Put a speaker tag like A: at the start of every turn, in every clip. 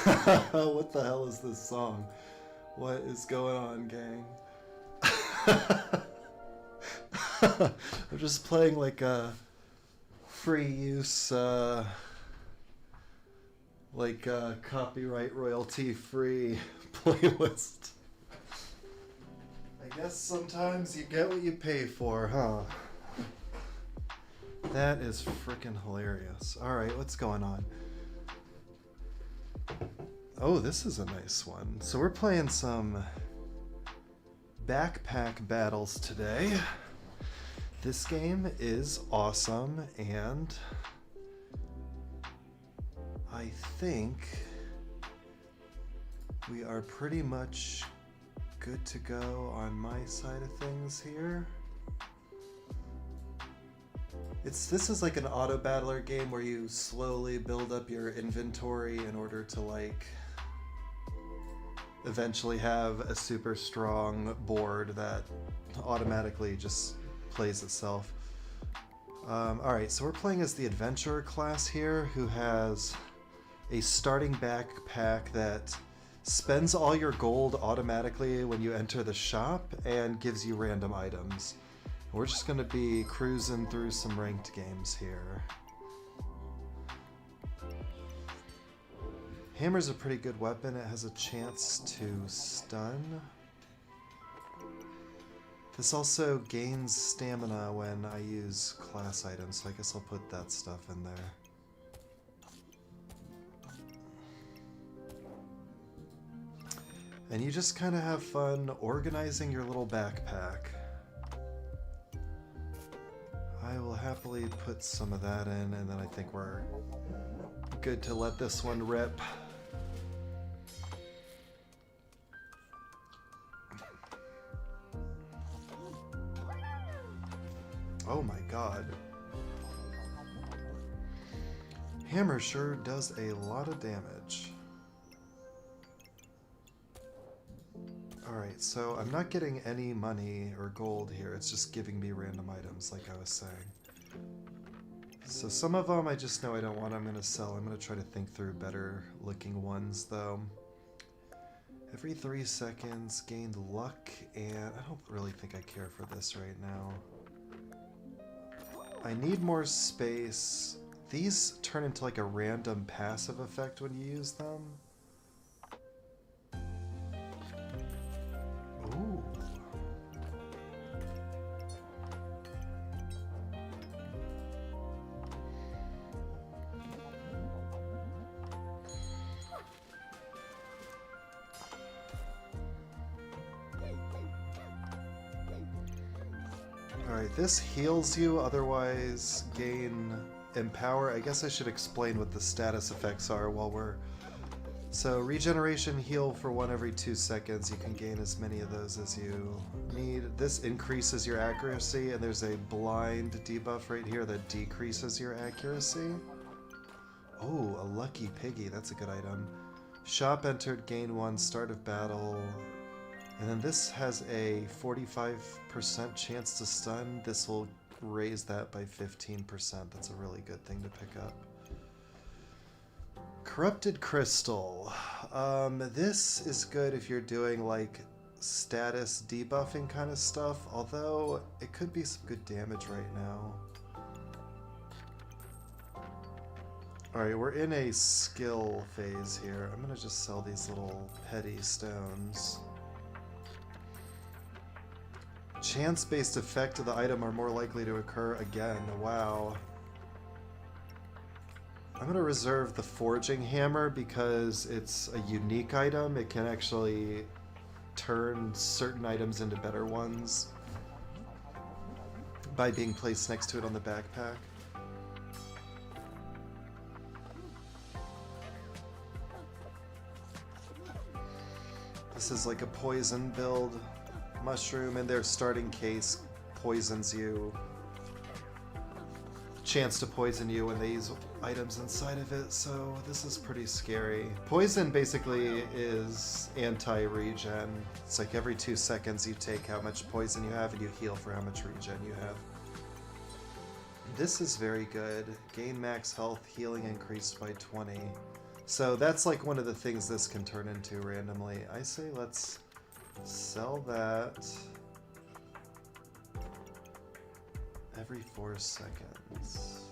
A: What the hell is this song? What is going on, gang? I'm just playing like a free use, copyright royalty free playlist. I guess sometimes you get what you pay for, huh? That is freaking hilarious. Alright, what's going on? Oh, this is a nice one. So we're playing some backpack battles today. This game is awesome, and I think we are pretty much good to go on my side of things here. This is like an auto battler game where you slowly build up your inventory in order to like eventually have a super strong board that automatically just plays itself. Alright, so we're playing as the adventurer class here, who has a starting backpack that spends all your gold automatically when you enter the shop and gives you random items. We're just going to be cruising through some ranked games here. Hammer's a pretty good weapon. It has a chance to stun. This also gains stamina when I use class items, so I guess I'll put that stuff in there. And you just kind of have fun organizing your little backpack. I will happily put some of that in, and then I think we're good to let this one rip. Oh my god. Hammer sure does a lot of damage. Alright, so I'm not getting any money or gold here, it's just giving me random items like I was saying. So some of them I just know I don't want, I'm going to sell. I'm going to try to think through better looking ones though. Every 3 seconds, gained luck, and I don't really think I care for this right now. I need more space. These turn into like a random passive effect when you use them. Ooh. Alright, this heals you, otherwise gain empower. I guess I should explain what the status effects are while we're... So, regeneration, heal for 1 every 2 seconds. You can gain as many of those as you need. This increases your accuracy, and there's a blind debuff right here that decreases your accuracy. Oh, a lucky piggy. That's a good item. Shop entered, gain 1, start of battle. And then this has a 45% chance to stun. This will raise that by 15%. That's a really good thing to pick up. Corrupted Crystal. This is good if you're doing like status debuffing kind of stuff, although it could be some good damage right now. Alright, we're in a skill phase here. I'm gonna just sell these little petty stones. Chance-based effect of the item are more likely to occur again. Wow. I'm going to reserve the forging hammer because it's a unique item. It can actually turn certain items into better ones by being placed next to it on the backpack. This is like a poison build. Mushroom in their starting case poisons you. Chance to poison you when they use items inside of it, so this is pretty scary. Poison basically is anti-regen. It's like every 2 seconds you take how much poison you have and you heal for how much regen you have. This is very good. Gain max health, healing increased by 20. So that's like one of the things this can turn into randomly. I say let's sell that every 4 seconds.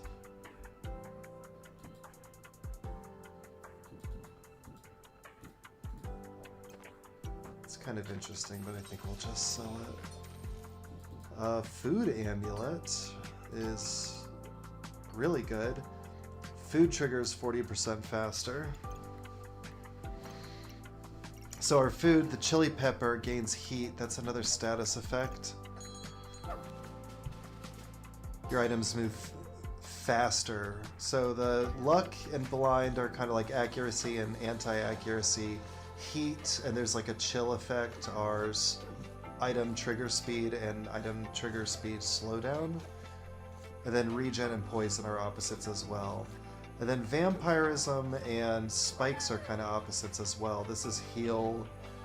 A: It's kind of interesting, but I think we'll just sell it. Food amulet is really good. Food triggers 40% faster. So our food, the chili pepper, gains heat. That's another status effect. Your items move faster. So the luck and blind are kind of like accuracy and anti-accuracy. Heat, and there's like a chill effect, are item trigger speed and item trigger speed slowdown. And then regen and poison are opposites as well. And then vampirism and spikes are kind of opposites as well. This is heal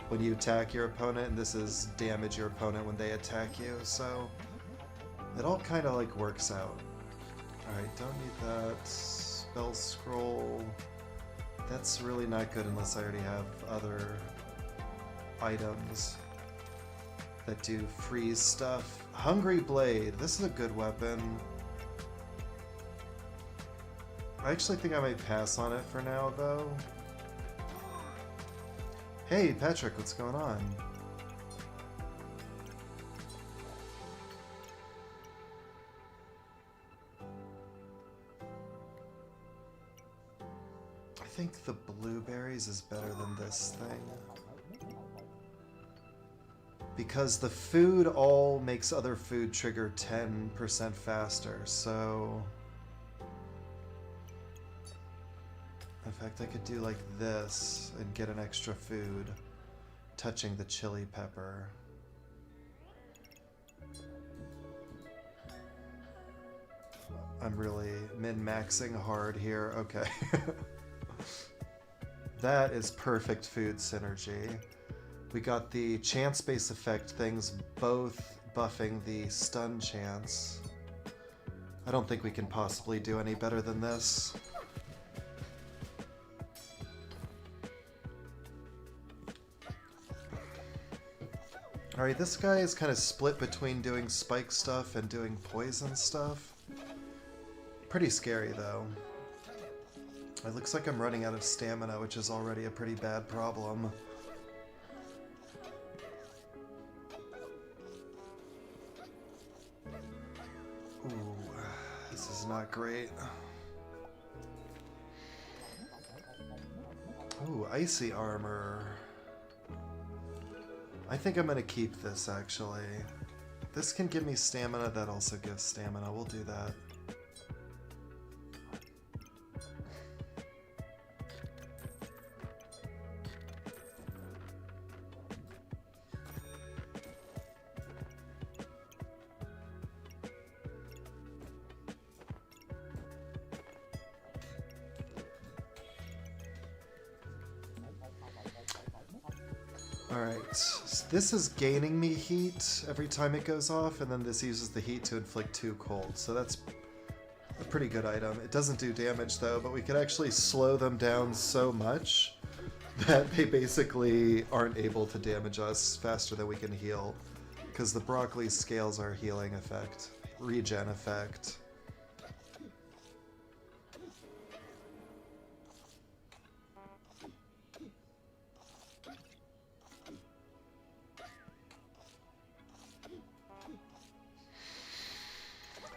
A: when you attack your opponent, and this is damage your opponent when they attack you. So it all kind of like works out. Alright, don't need that. Spell scroll. That's really not good unless I already have other items that do freeze stuff. Hungry Blade. This is a good weapon. I actually think I might pass on it for now, though. Hey, Patrick, what's going on? I think the blueberries is better than this thing. Because the food all makes other food trigger 10% faster, so... In fact, I could do like this and get an extra food touching the chili pepper. I'm really min-maxing hard here. Okay. That is perfect food synergy. We got the chance-based effect things both buffing the stun chance. I don't think we can possibly do any better than this. Alright, this guy is kind of split between doing spike stuff and doing poison stuff. Pretty scary, though. It looks like I'm running out of stamina, which is already a pretty bad problem. Ooh, this is not great. Ooh, icy armor. I think I'm gonna keep this, actually. This can give me stamina, that also gives stamina. We'll do that. Alright, so this is gaining me heat every time it goes off, and then this uses the heat to inflict 2 cold, so that's a pretty good item. It doesn't do damage though, but we could actually slow them down so much that they basically aren't able to damage us faster than we can heal, because the broccoli scales our healing effect, regen effect.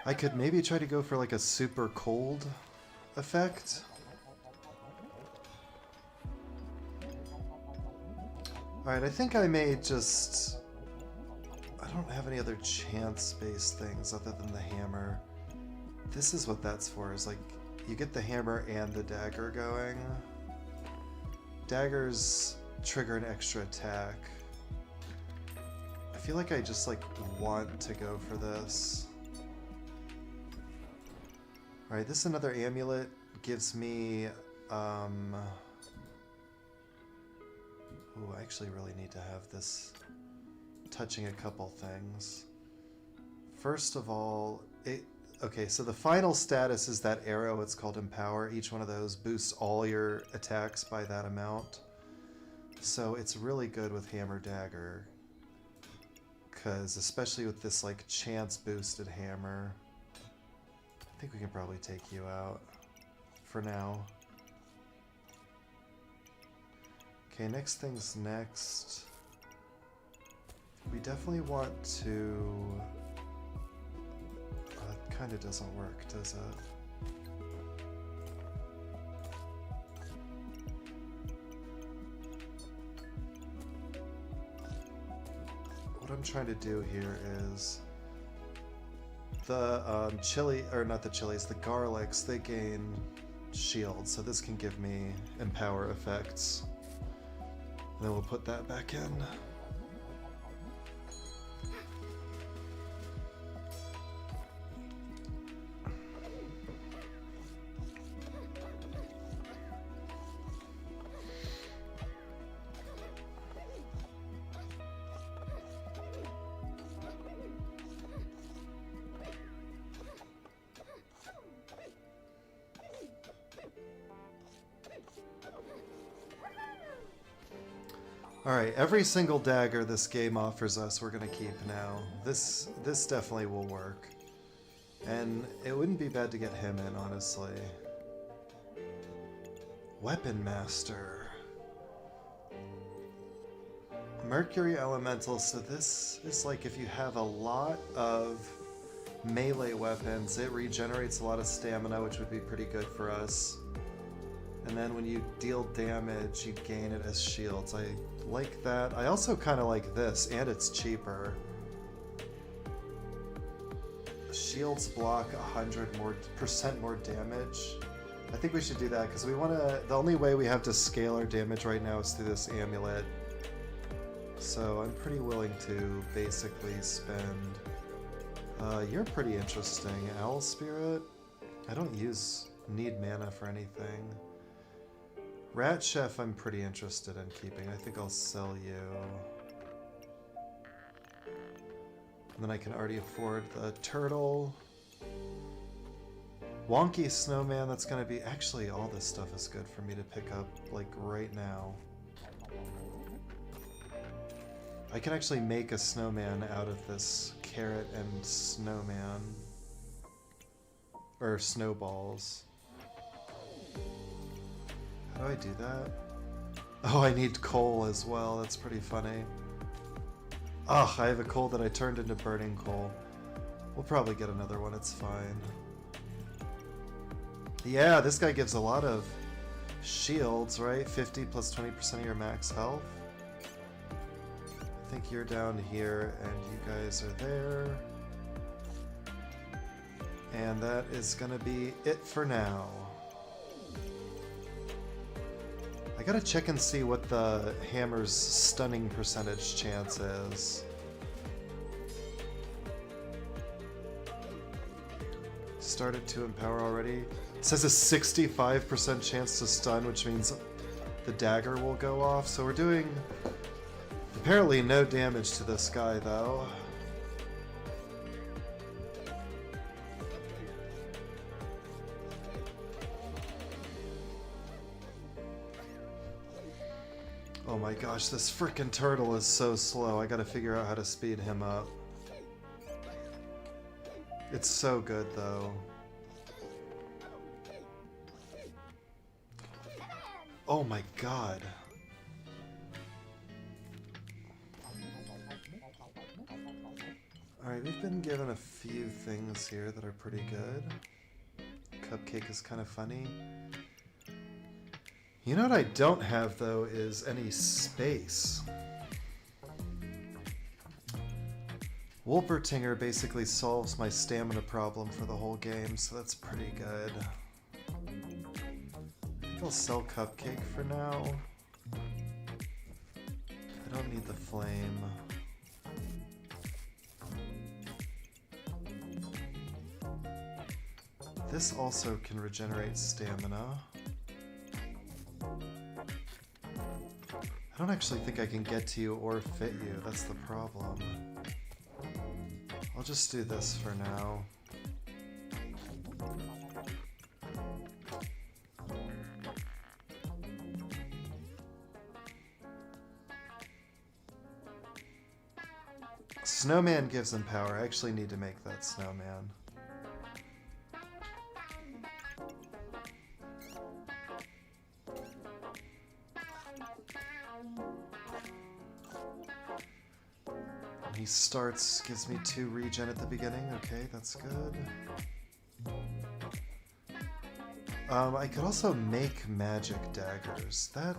A: I could maybe try to go for like a super cold effect. Alright, I think I may just... I don't have any other chance-based things other than the hammer. This is what that's for, is like, you get the hammer and the dagger going. Daggers trigger an extra attack. I feel like I just like want to go for this. Alright, this is another amulet. Gives me, ooh, I actually really need to have this touching a couple things. First of all, Okay, so the final status is that arrow. It's called Empower. Each one of those boosts all your attacks by that amount. So it's really good with Hammer Dagger. Because especially with this like chance boosted hammer, I think we can probably take you out for now. Okay, next thing's next. We definitely want to... it kind of doesn't work, does it? What I'm trying to do here is the chili, or not the chilies, the garlics, they gain shield, so this can give me empower effects. And then we'll put that back in. Alright, every single dagger this game offers us we're gonna keep now. This definitely will work. And it wouldn't be bad to get him in, honestly. Weapon Master. Mercury Elemental, so this is like if you have a lot of melee weapons, it regenerates a lot of stamina, which would be pretty good for us. And then when you deal damage, you gain it as shields. I like that. I also kind of like this, and it's cheaper. Shields block 100% more damage. I think we should do that because we want to. The only way we have to scale our damage right now is through this amulet. So I'm pretty willing to basically spend. You're pretty interesting, Owl Spirit. I don't need mana for anything. Rat Chef I'm pretty interested in keeping. I think I'll sell you. And then I can already afford the turtle. Wonky Snowman, that's gonna be... Actually, all this stuff is good for me to pick up, like, right now. I can actually make a snowman out of this carrot and snowman. Or snowballs. How do I do that? Oh, I need coal as well. That's pretty funny. Ugh, I have a coal that I turned into burning coal. We'll probably get another one. It's fine. Yeah, this guy gives a lot of shields, right? 50 plus 20% of your max health. I think you're down here and you guys are there. And that is gonna be it for now. I gotta check and see what the hammer's stunning percentage chance is. Started to empower already. It says a 65% chance to stun, which means the dagger will go off. So we're doing apparently no damage to this guy though. Oh my gosh, this frickin' turtle is so slow. I gotta figure out how to speed him up. It's so good though. Oh my god. Alright, we've been given a few things here that are pretty good. Cupcake is kind of funny. You know what I don't have, though, is any space. Wolpertinger basically solves my stamina problem for the whole game, so that's pretty good. I think I'll sell Cupcake for now. I don't need the flame. This also can regenerate stamina. I don't actually think I can get to you or fit you, that's the problem. I'll just do this for now. Snowman gives him power. I actually need to make that snowman. And he starts, gives me 2 regen at the beginning. Okay, that's good. I could also make magic daggers. That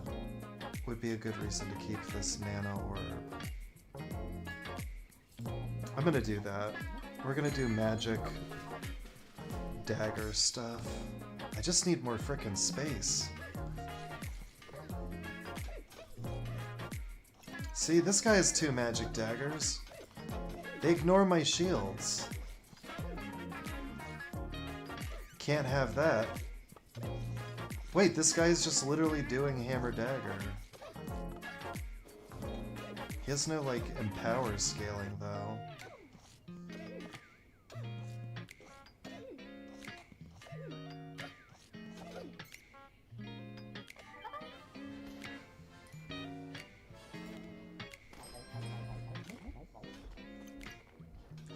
A: would be a good reason to keep this mana orb. I'm gonna do that. We're gonna do magic dagger stuff. I just need more frickin' space. See, this guy has 2 magic daggers. They ignore my shields. Can't have that. Wait, this guy is just literally doing hammer dagger. He has no, like, empower scaling, though.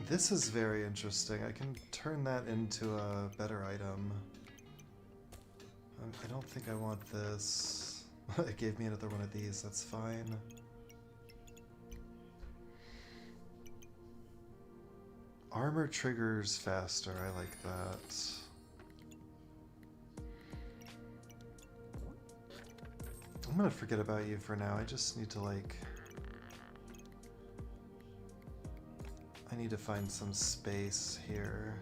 A: This is very interesting. I can turn that into a better item. I don't think I want this. It gave me another one of these, that's fine. Armor triggers faster, I like that. I'm gonna forget about you for now. I just need to, like... I need to find some space here.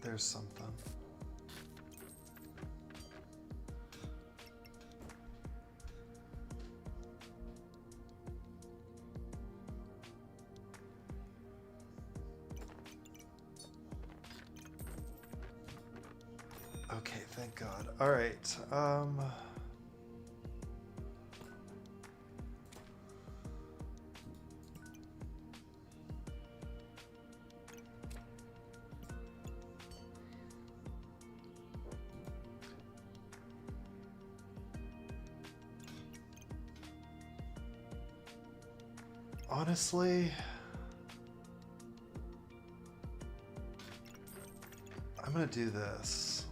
A: There's something. Okay, thank God. All right. Honestly, I'm gonna do this.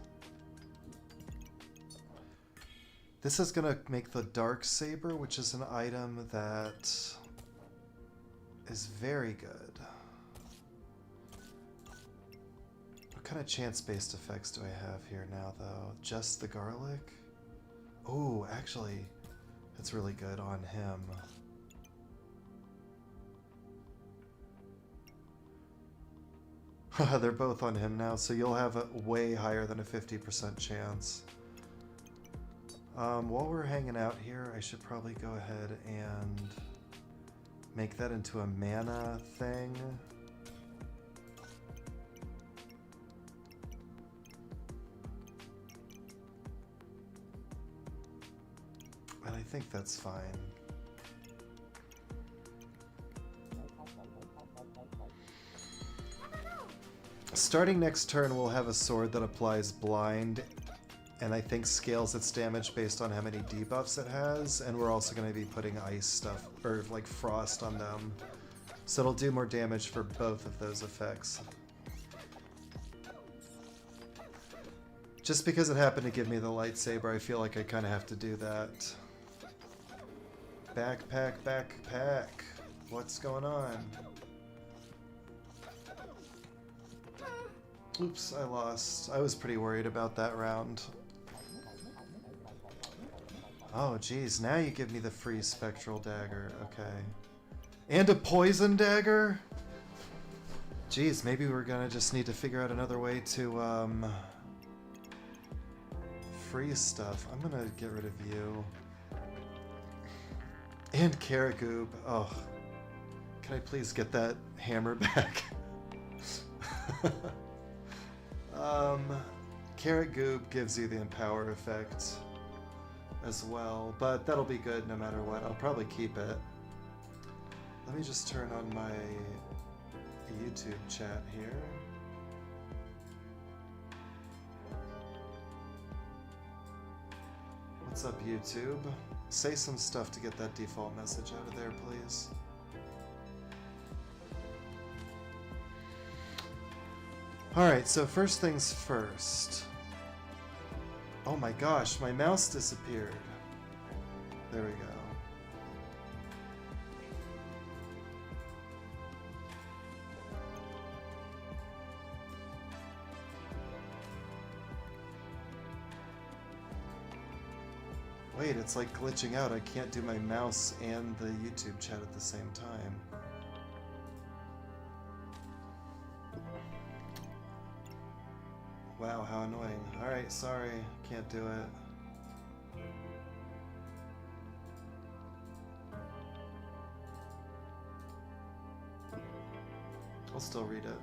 A: This is gonna make the Dark Saber, which is an item that is very good. What kind of chance-based effects do I have here now, though? Just the garlic? Oh, actually, it's really good on him. They're both on him now, so you'll have a way higher than a 50% chance. While we're hanging out here, I should probably go ahead and make that into a mana thing. And I think that's fine. Starting next turn, we'll have a sword that applies blind, and I think scales its damage based on how many debuffs it has, and we're also going to be putting ice stuff, or like frost on them. So it'll do more damage for both of those effects. Just because it happened to give me the lightsaber, I feel like I kind of have to do that. Backpack, backpack. What's going on? Oops, I lost. I was pretty worried about that round. Oh, geez, now you give me the free spectral dagger. Okay. And a poison dagger? Geez, maybe we're gonna just need to figure out another way to, freeze stuff. I'm gonna get rid of you. And carrot goob. Oh. Can I please get that hammer back? Carrot Goob gives you the Empower effect as well, but that'll be good no matter what. I'll probably keep it. Let me just turn on my YouTube chat here. What's up, YouTube? Say some stuff to get that default message out of there, please. Alright, so first things first. Oh my gosh, my mouse disappeared. There we go. Wait, it's like glitching out. I can't do my mouse and the YouTube chat at the same time. Wow, how annoying. Alright, sorry. Can't do it. I'll still read it.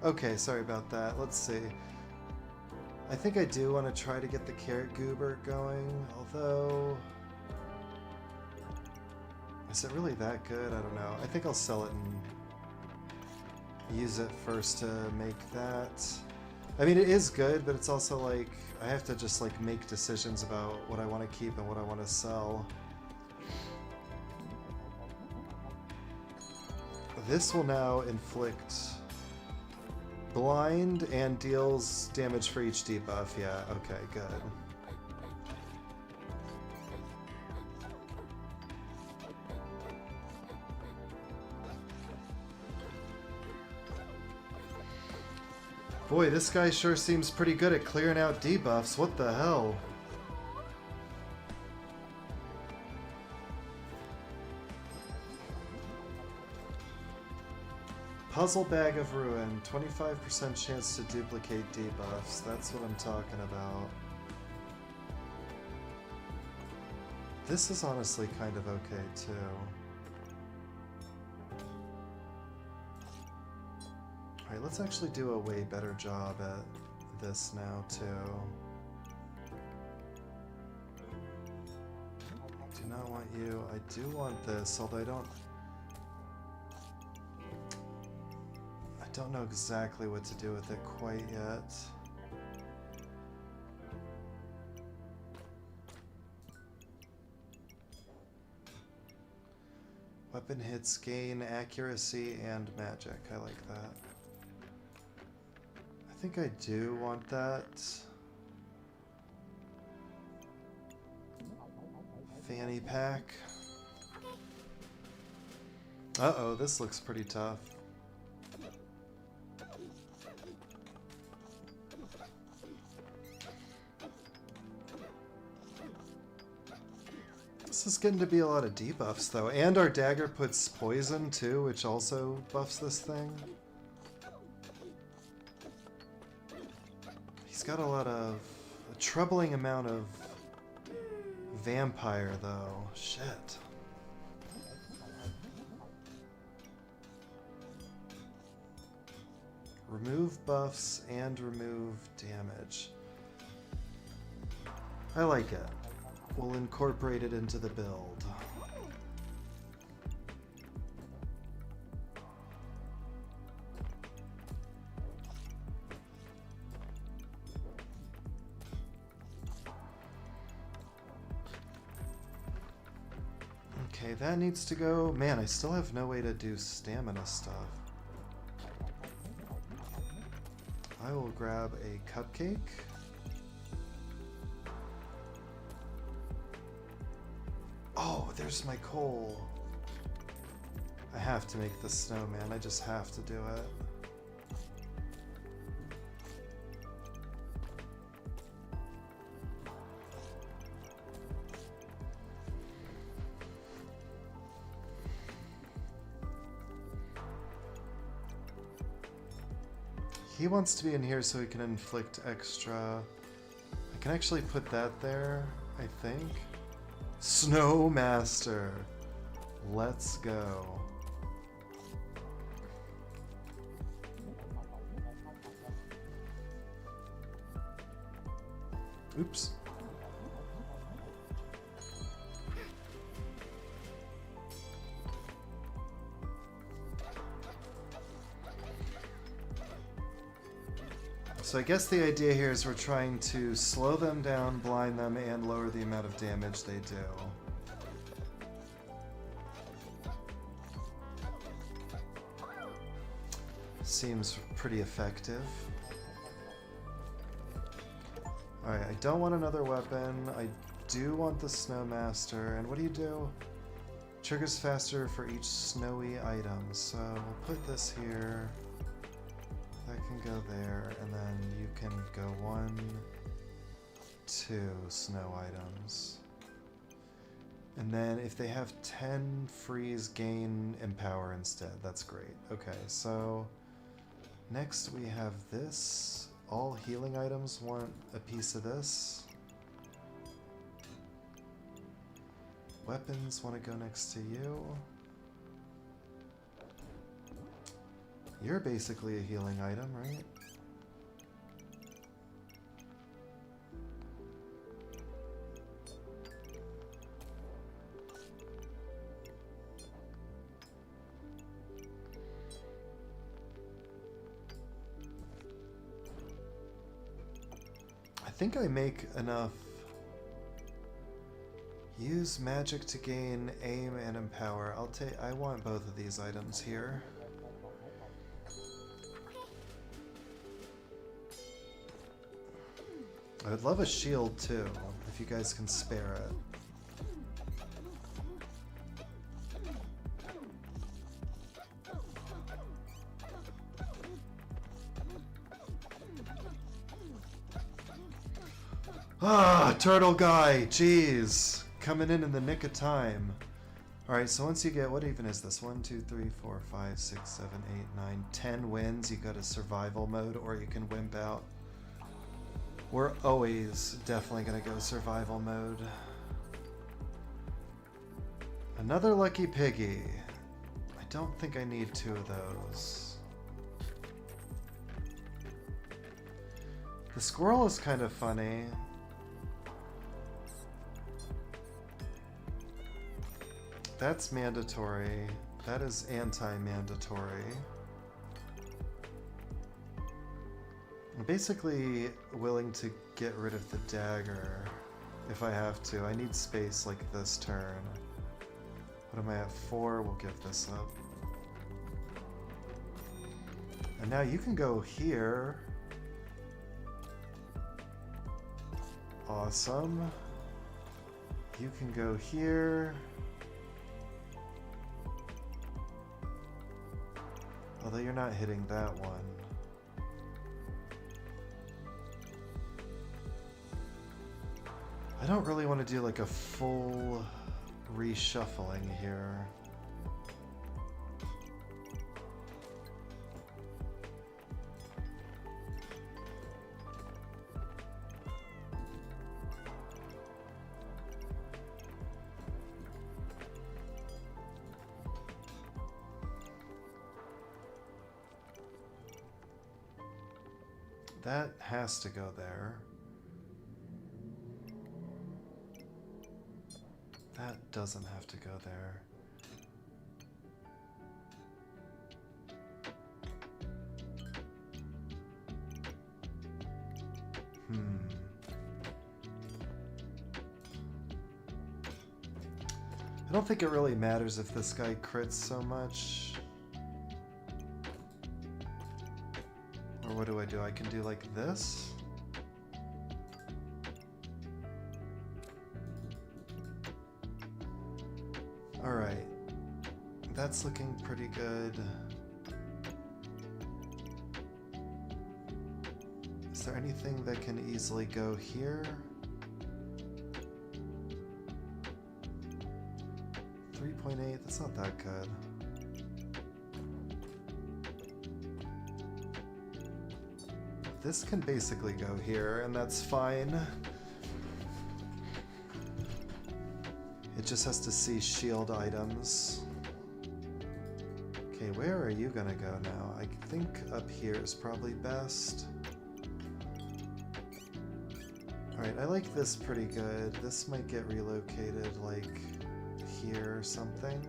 A: Okay, sorry about that. Let's see. I think I do want to try to get the carrot goober going, although... Is it really that good? I don't know. I think I'll sell it and use it first to make that. I mean, it is good, but it's also like, I have to just like make decisions about what I want to keep and what I want to sell. This will now inflict blind and deals damage for each debuff. Yeah, okay, good. Boy, this guy sure seems pretty good at clearing out debuffs. What the hell? Puzzle Bag of Ruin, 25% chance to duplicate debuffs. That's what I'm talking about. This is honestly kind of okay too. Alright, let's actually do a way better job at this now too. Do not want you. I do want this, although I don't know exactly what to do with it quite yet. Weapon hits gain accuracy and magic. I like that. I think I do want that. Fanny pack. Uh-oh, this looks pretty tough. This is getting to be a lot of debuffs, though. And our dagger puts poison, too, which also buffs this thing. He's got a troubling amount of vampire, though. Shit. Remove buffs and remove damage. I like it. We'll incorporate it into the build. Okay, that needs to go. Man, I still have no way to do stamina stuff. I will grab a cupcake. Oh, there's my coal. I have to make the snowman. I just have to do it. He wants to be in here so he can inflict extra. I can actually put that there, I think. Snowmaster. Let's go. Oops. So I guess the idea here is we're trying to slow them down, blind them, and lower the amount of damage they do. Seems pretty effective. Alright, I don't want another weapon. I do want the Snowmaster. And what do? Triggers faster for each snowy item. So we'll put this here. That can go there. And then you can go 1, 2 snow items. And then if they have 10 freeze, gain Empower instead. That's great. Okay, so next we have this. All healing items want a piece of this. Weapons want to go next to you. You're basically a healing item, right? I think I make enough. Use magic to gain aim and empower. I want both of these items here. I would love a shield too, if you guys can spare it. Ah, turtle guy, jeez. Coming in the nick of time. Alright, so once you get, what even is this? 1, 2, 3, 4, 5, 6, 7, 8, 9, 10 wins, you go to survival mode, or you can wimp out. We're always definitely gonna go survival mode. Another lucky piggy. I don't think I need 2 of those. The squirrel is kind of funny. That's mandatory. That is anti-mandatory. I'm basically willing to get rid of the dagger if I have to. I need space like this turn. What am I at? 4? We'll give this up. And now you can go here. Awesome. You can go here. Although you're not hitting that one. I don't really want to do like a full reshuffling here. That has to go there. That doesn't have to go there. I don't think it really matters if this guy crits so much. Or what do? I can do like this? Alright. That's looking pretty good. Is there anything that can easily go here? 3.8, that's not that good. This can basically go here, and that's fine. It just has to see shield items. Okay, where are you gonna go now? I think up here is probably best. Alright, I like this pretty good. This might get relocated, like, here or something.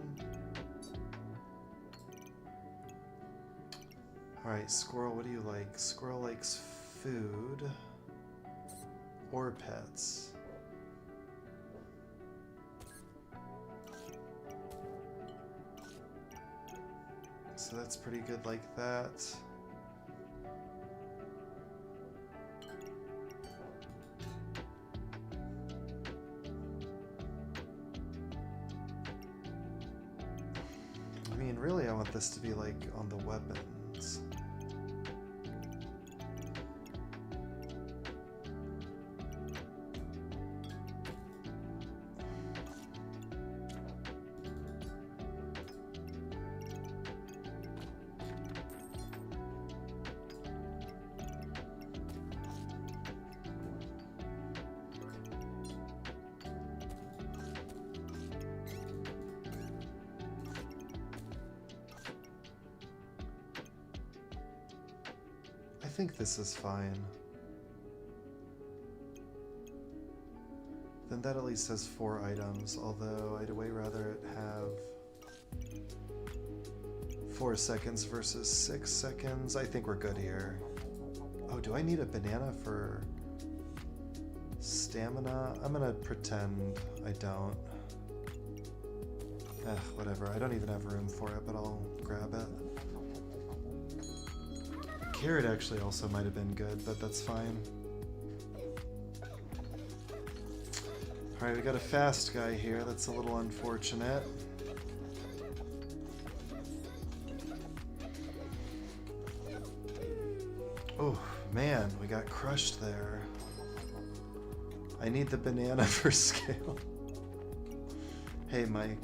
A: Alright, Squirrel, what do you like? Squirrel likes food or pets. So that's pretty good like that. I mean, really, I want this to be like on the weapons. I think this is fine. Then that at least has 4 items, although I'd way rather it have 4 seconds versus 6 seconds. I think we're good here. Oh, do I need a banana for stamina? I'm gonna pretend I don't. Whatever. I don't even have room for it, but I'll grab it. Carrot actually also might have been good, but that's fine. Alright, we got a fast guy here. That's a little unfortunate. Oh, man, we got crushed there. I need the banana for scale. Hey, Mike.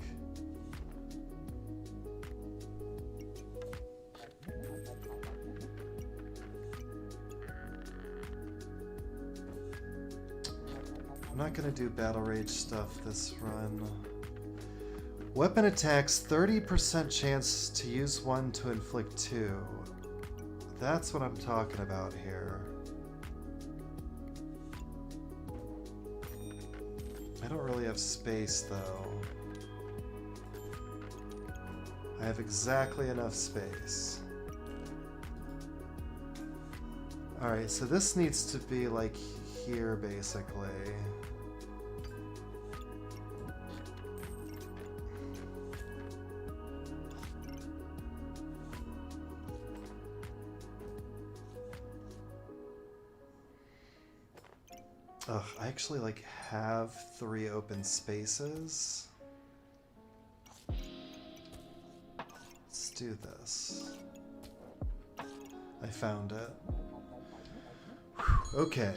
A: I'm not gonna do battle rage stuff this run. Weapon attacks, 30% chance to use 1 to inflict 2. That's what I'm talking about here. I don't really have space though. I have exactly enough space. Alright, so this needs to be like here basically. Ugh, I actually like have 3 open spaces. Let's do this. I found it. Whew, okay.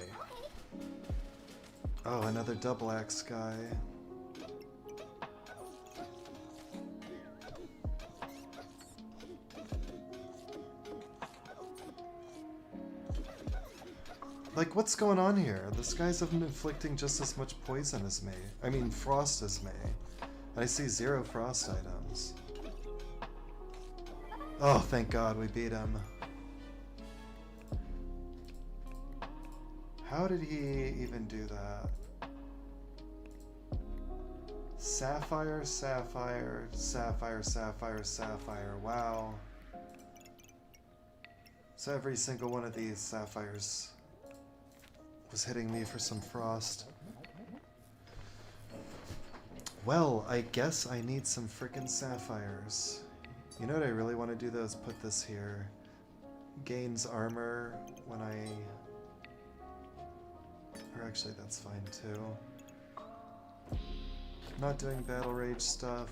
A: Oh, another double axe guy. Like, what's going on here? This guy's inflicting just as much poison as me. I mean, frost as me. And I see 0 frost items. Oh, thank God we beat him. How did he even do that? Sapphire, sapphire, sapphire, sapphire, sapphire. Wow. So every single one of these sapphires was hitting me for some frost. Well, I guess I need some frickin' sapphires. You know what I really want to do though is put this here. Gains armor when I... Or actually that's fine too. Not doing battle rage stuff.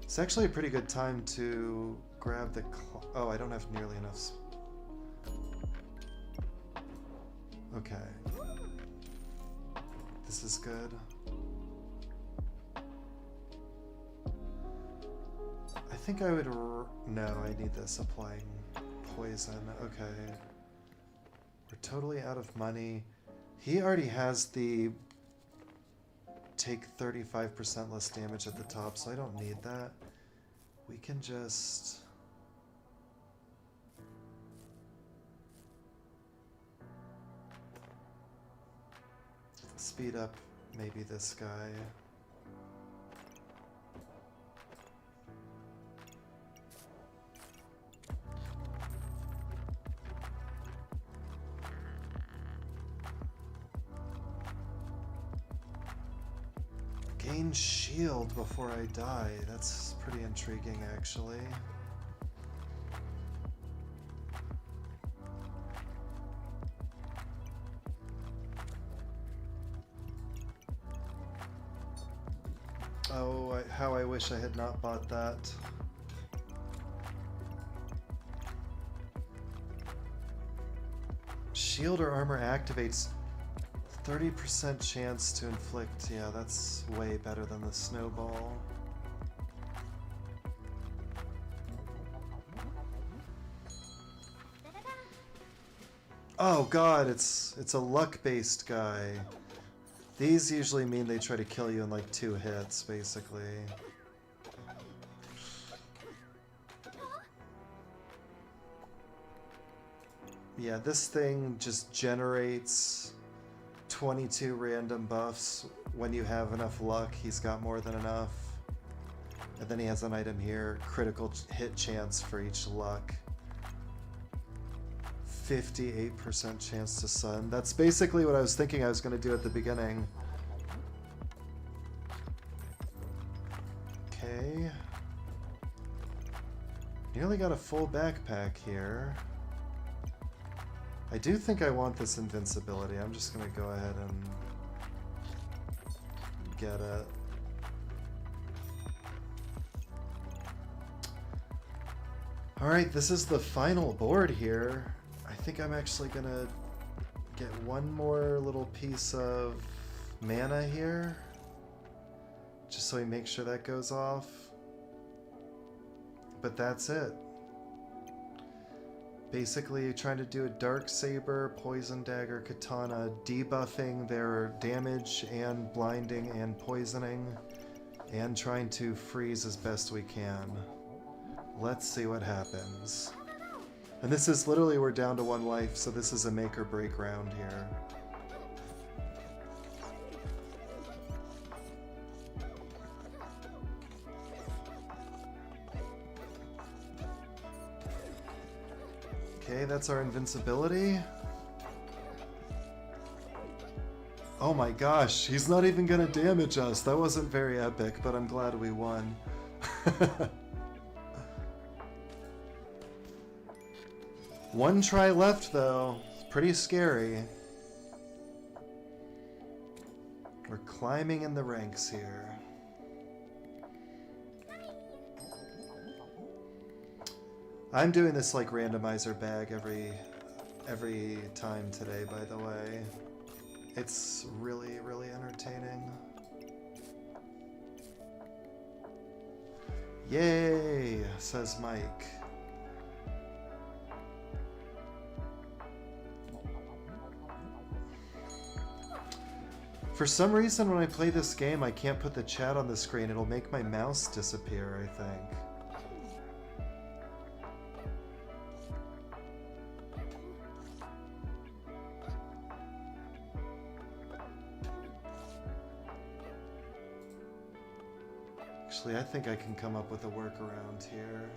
A: It's actually a pretty good time to grab the... Oh, I don't have nearly enough... Okay. This is good. I think I would... No, I need this. Applying poison. Okay. We're totally out of money. He already has the... Take 35% less damage at the top, so I don't need that. We can just... Speed up maybe this guy. Gain shield before I die. That's pretty intriguing, actually. Oh, how I wish I had not bought that. Shield or armor activates 30% chance to inflict. Yeah, that's way better than the snowball. Oh god, it's a luck-based guy. These usually mean they try to kill you in like 2 hits, basically. Yeah, this thing just generates 22 random buffs. When you have enough luck, he's got more than enough. And then he has an item here, critical hit chance for each luck. 58% chance to stun. That's basically what I was thinking I was going to do at the beginning. Okay. Nearly got a full backpack here. I do think I want this invincibility. I'm just going to go ahead and get it. Alright, this is the final board here. I think I'm actually going to get one more little piece of mana here. Just so we make sure that goes off. But that's it. Basically trying to do a Dark Saber, Poison Dagger, Katana, debuffing their damage and blinding and poisoning, and trying to freeze as best we can. Let's see what happens. And this is literally, we're down to 1 life, so this is a make or break round here. Okay, that's our invincibility. Oh my gosh, he's not even gonna damage us. That wasn't very epic, but I'm glad we won. One try left though. Pretty scary. We're climbing in the ranks here. I'm doing this like randomizer bag every time today, by the way. It's really, really entertaining. Yay, says Mike. For some reason when I play this game I can't put the chat on the screen. It'll make my mouse disappear, I think. Actually, I think I can come up with a workaround here.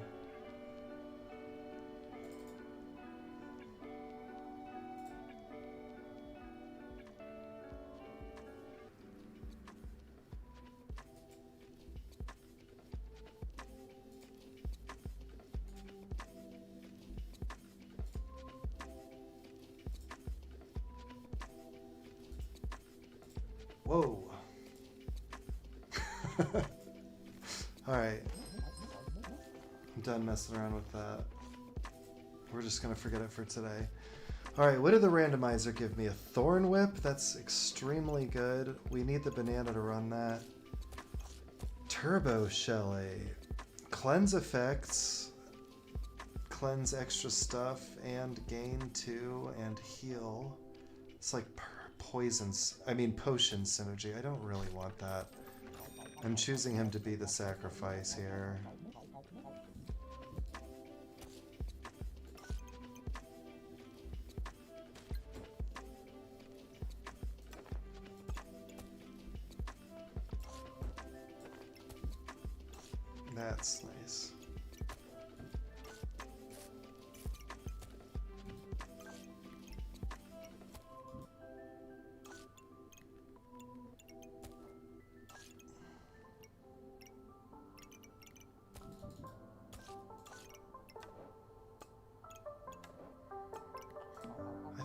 A: Whoa. Alright. I'm done messing around with that. We're just gonna forget it for today. Alright, what did the randomizer give me? A Thorn Whip? That's extremely good. We need the banana to run that. Turbo Shelly. Cleanse effects. Cleanse extra stuff and gain 2 and heal. It's like potion synergy. I don't really want that. I'm choosing him to be the sacrifice here. That's nice.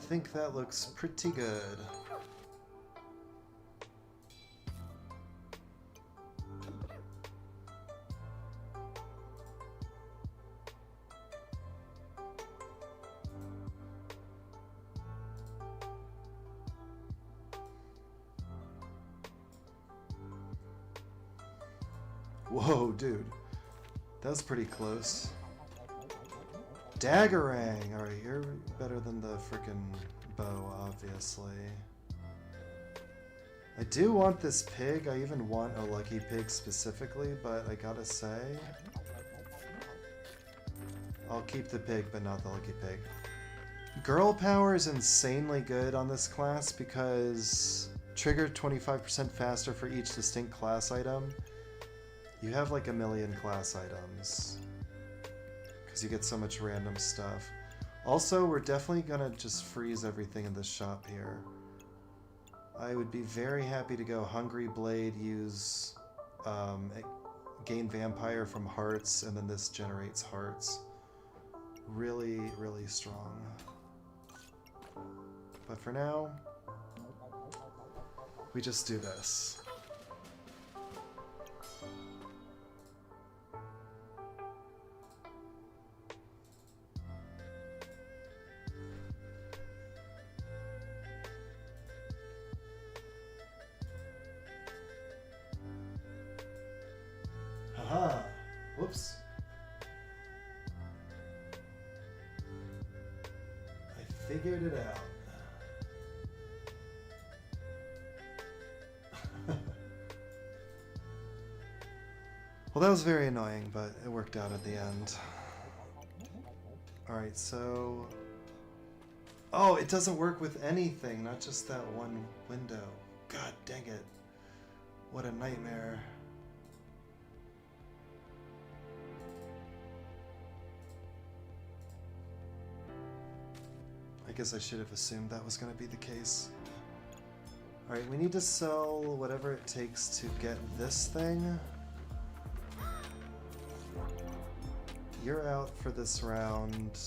A: think that looks pretty good. Whoa, dude. That was pretty close. Daggerang! Alright, you're better than the frickin' bow, obviously. I do want this pig. I even want a lucky pig specifically, but I gotta say... I'll keep the pig, but not the lucky pig. Girl power is insanely good on this class because trigger 25% faster for each distinct class item. You have like a million class items because you get so much random stuff. Also, we're definitely gonna just freeze everything in this shop here. I would be very happy to go Hungry Blade, use gain Vampire from hearts, and then this generates hearts. Really, really strong. But for now, we just do this. Haha! Whoops. I figured it out. Well, that was very annoying, but it worked out at the end. Alright, so... Oh, it doesn't work with anything, not just that one window. God dang it. What a nightmare. I guess I should have assumed that was going to be the case. Alright, we need to sell whatever it takes to get this thing. You're out for this round.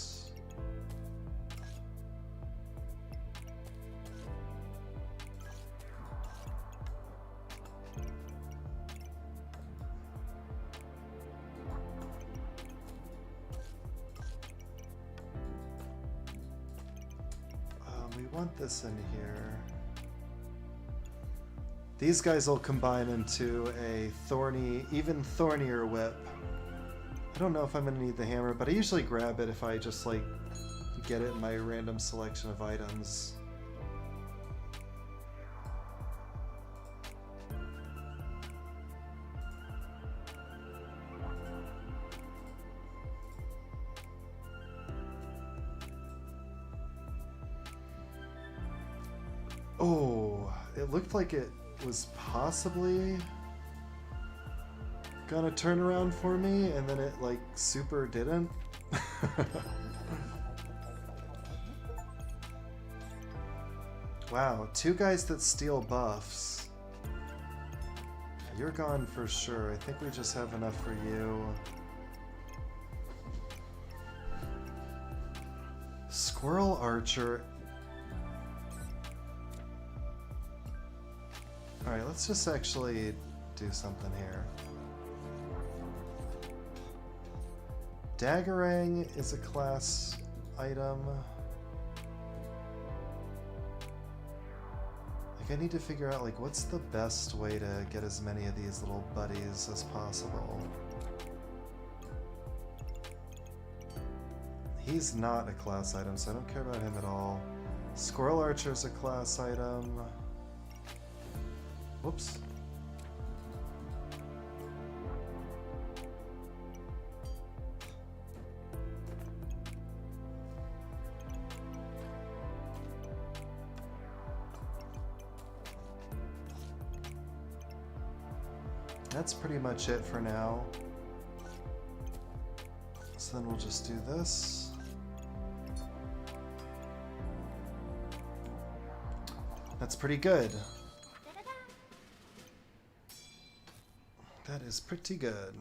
A: We want this in here. These guys will combine into a thorny, even thornier whip. I don't know if I'm going to need the hammer, but I usually grab it if I just, like, get it in my random selection of items. Oh, it looked like it was possibly gonna turn around for me, and then it like super didn't. Wow, two guys that steal buffs. You're gone for sure. I think we just have enough for you. Squirrel Archer. Alright, let's just actually do something here. Daggerang is a class item. Like, I need to figure out, like, what's the best way to get as many of these little buddies as possible. He's not a class item, so I don't care about him at all. Squirrel Archer's a class item. Whoops. That's pretty much it for now. So then we'll just do this. That's pretty good. That is pretty good.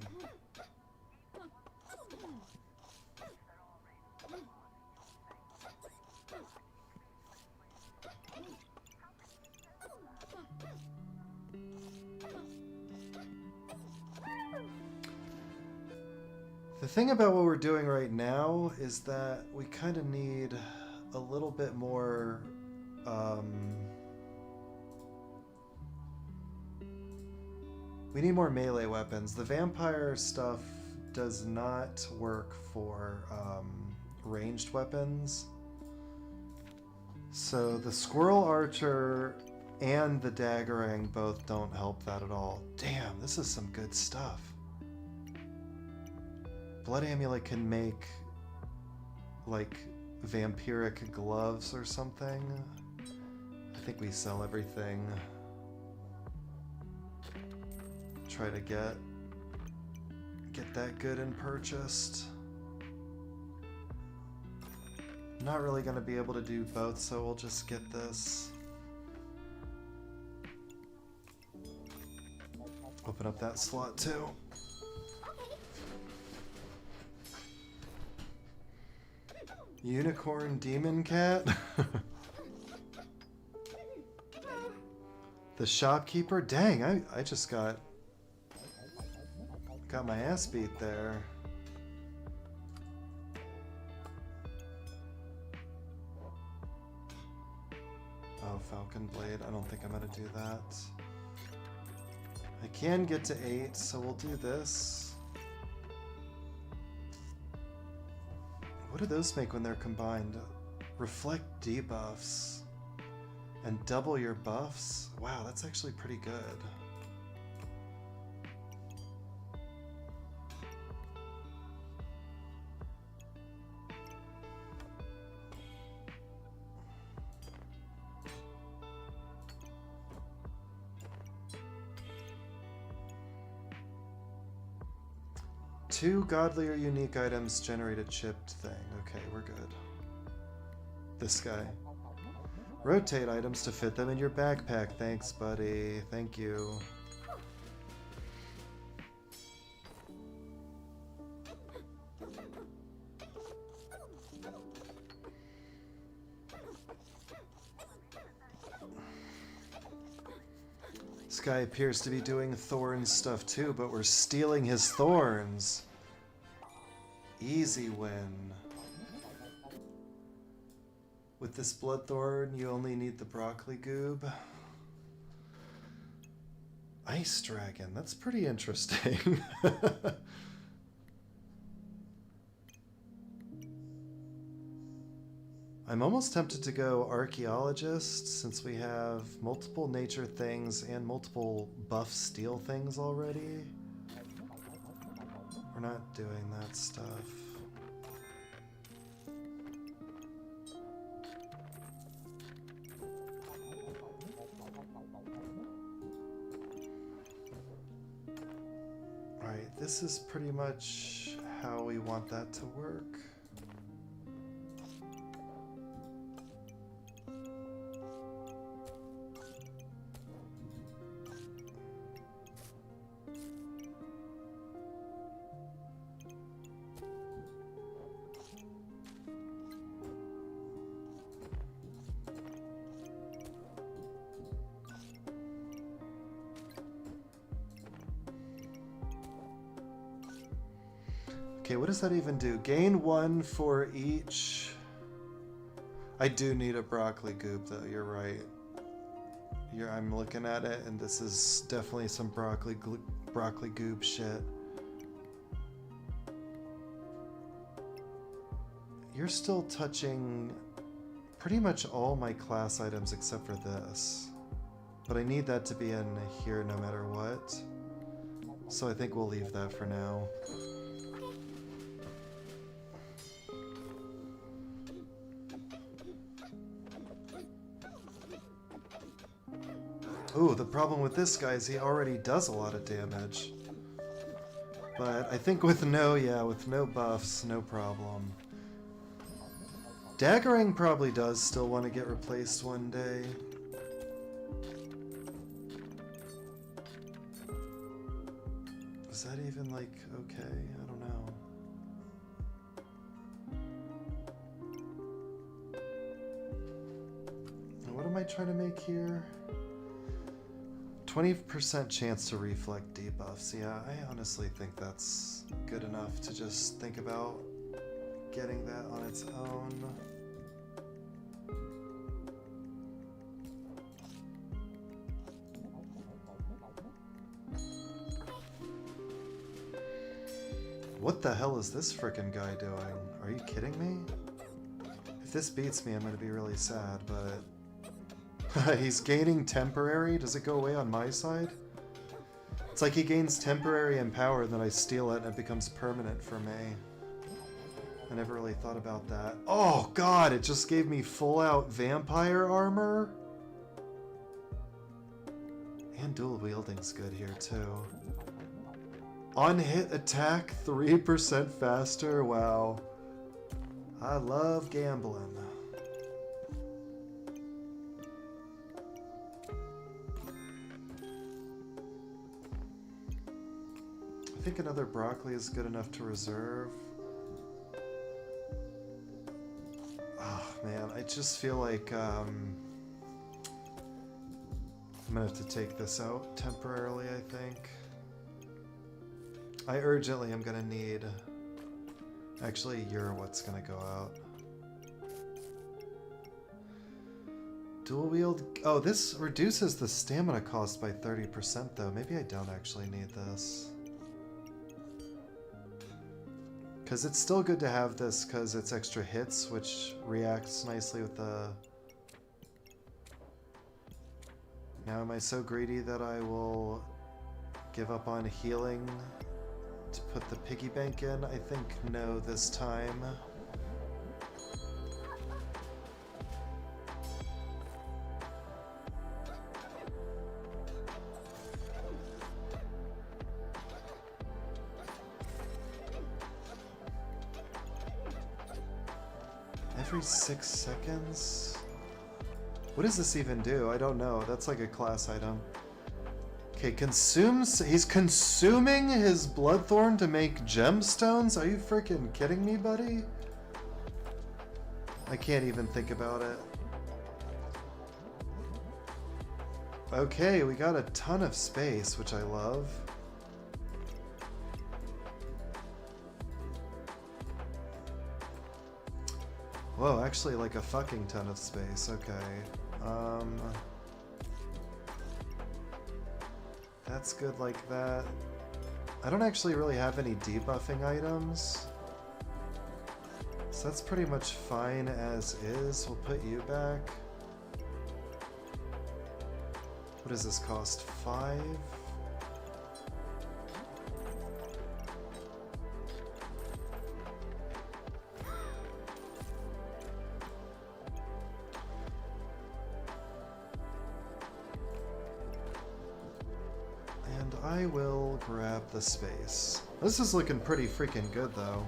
A: The thing about what we're doing right now is that we kind of need a little bit more we need more melee weapons. The vampire stuff does not work for ranged weapons. So the squirrel archer and the daggerang both don't help that at all. Damn, this is some good stuff. Blood amulet can make like vampiric gloves or something. I think we sell everything. Try to get that good and purchased. Not really going to be able to do both, so we'll just get this. Open up that slot too. Unicorn demon cat? The shopkeeper? Dang, I just got my ass beat there. Oh, Falcon Blade. I don't think I'm gonna do that. I can get to 8, so we'll do this. What do those make when they're combined? Reflect debuffs and double your buffs? Wow, that's actually pretty good. Two godly or unique items generate a chipped thing. Okay, we're good. This guy. Rotate items to fit them in your backpack. Thanks, buddy. Thank you. This guy appears to be doing thorn stuff too, but we're stealing his thorns. Easy win. With this Bloodthorn, you only need the broccoli goob. Ice Dragon, that's pretty interesting. I'm almost tempted to go Archaeologist, since we have multiple nature things and multiple buff steel things already. We're not doing that stuff. Alright, this is pretty much how we want that to work. Okay, what does that even do? Gain 1 for each. I do need a broccoli goop, though. You're right. I'm looking at it, and this is definitely some broccoli goop shit. You're still touching pretty much all my class items except for this. But I need that to be in here no matter what. So I think we'll leave that for now. Ooh, the problem with this guy is he already does a lot of damage. But I think with no buffs, no problem. Daggerang probably does still want to get replaced one day. Is that even, like, okay? I don't know. What am I trying to make here? 20% chance to reflect debuffs. Yeah, I honestly think that's good enough to just think about getting that on its own. What the hell is this frickin' guy doing? Are you kidding me? If this beats me, I'm gonna be really sad, but... He's gaining temporary? Does it go away on my side? It's like he gains temporary and power, and then I steal it, and it becomes permanent for me. I never really thought about that. Oh god, it just gave me full-out vampire armor? And dual wielding's good here, too. On-hit attack 3% faster? Wow. I love gambling. I think another broccoli is good enough to reserve. Oh man, I just feel like I'm gonna have to take this out temporarily, I think. I urgently am gonna need... Actually, you're what's gonna go out. Dual wield... Oh, this reduces the stamina cost by 30% though. Maybe I don't actually need this. Because it's still good to have this because it's extra hits, which reacts nicely with the... Now am I so greedy that I will give up on healing to put the piggy bank in? I think no this time. Every 6 seconds? What does this even do? I don't know. That's like a class item. Okay, consumes... He's consuming his Bloodthorn to make gemstones? Are you freaking kidding me, buddy? I can't even think about it. Okay, we got a ton of space, which I love. Whoa, actually like a fucking ton of space, okay. That's good like that. I don't actually really have any debuffing items. So that's pretty much fine as is. We'll put you back. What does this cost? 5? I will grab the space. This is looking pretty freaking good, though.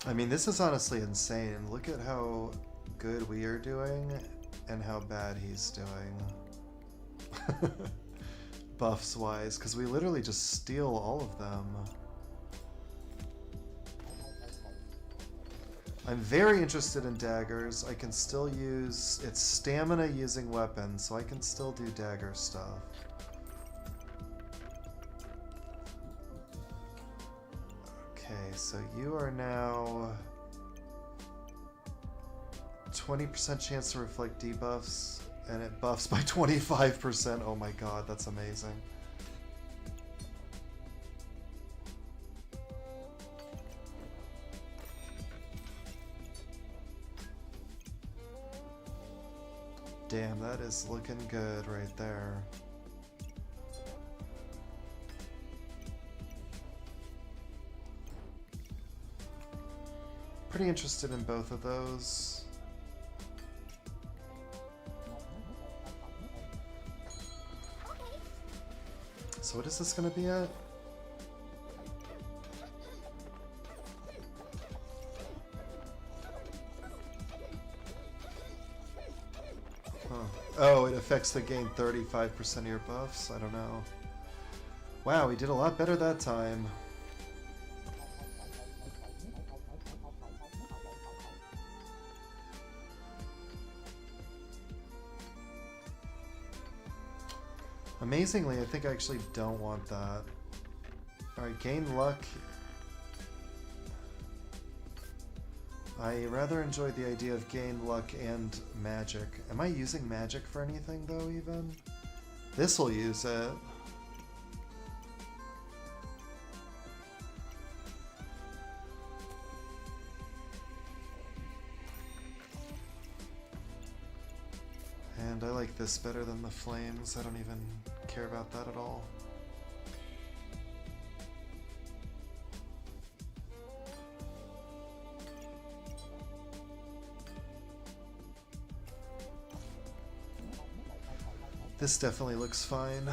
A: I mean, this is honestly insane. Look at how good we are doing and how bad he's doing. Buffs wise, because we literally just steal all of them. I'm very interested in daggers. I can still use... It's stamina using weapons, so I can still do dagger stuff. Okay, so you are now... 20% chance to reflect debuffs. And it buffs by 25%. Oh my god, that's amazing. Damn, that is looking good right there. Pretty interested in both of those. So what is this going to be at? Huh. Oh, it affects the gain 35% of your buffs? I don't know. Wow, we did a lot better that time. Amazingly, I think I actually don't want that. Alright, gain luck. I rather enjoy the idea of gain luck and magic. Am I using magic for anything though, even? This'll use it. And I like this better than the flames. I don't even care about that at all. This definitely looks fine.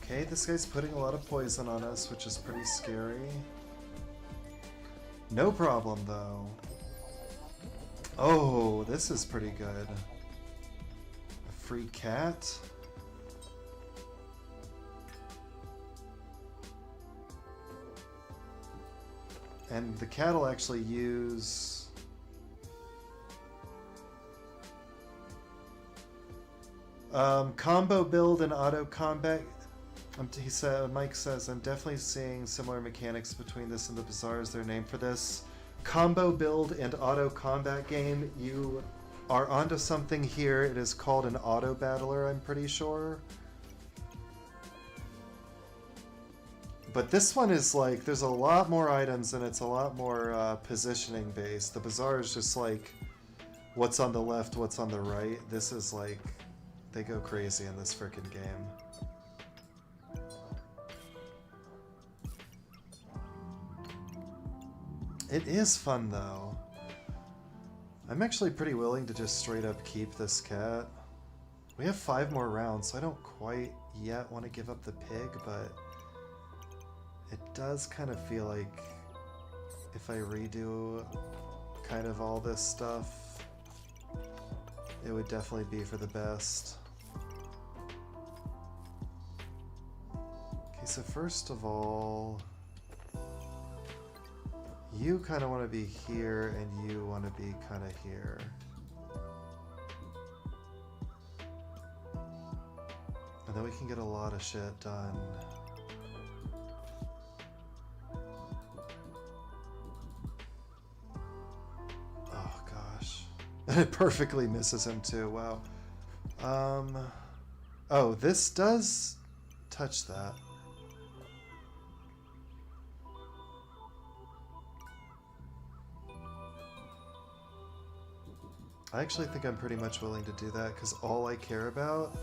A: Okay, this guy's putting a lot of poison on us, which is pretty scary. No problem, though. Oh, this is pretty good. A free cat? And the cat will actually use... combo build and auto combat. He said, Mike says, I'm definitely seeing similar mechanics between this and the Bazaar is their name for this. Combo build and auto combat game. You are onto something here. It is called an auto battler, I'm pretty sure. But this one is like, there's a lot more items and it's a lot more positioning based. The Bazaar is just like, what's on the left, what's on the right. This is like, they go crazy in this frickin' game. It is fun though. I'm actually pretty willing to just straight up keep this cat. We have 5 more rounds, so I don't quite yet want to give up the pig, but it does kind of feel like if I redo kind of all this stuff, it would definitely be for the best. Okay, so first of all, you kind of want to be here and you want to be kind of here. And then we can get a lot of shit done. Oh gosh. And it perfectly misses him too, wow. Oh, this does touch that. I actually think I'm pretty much willing to do that because all I care about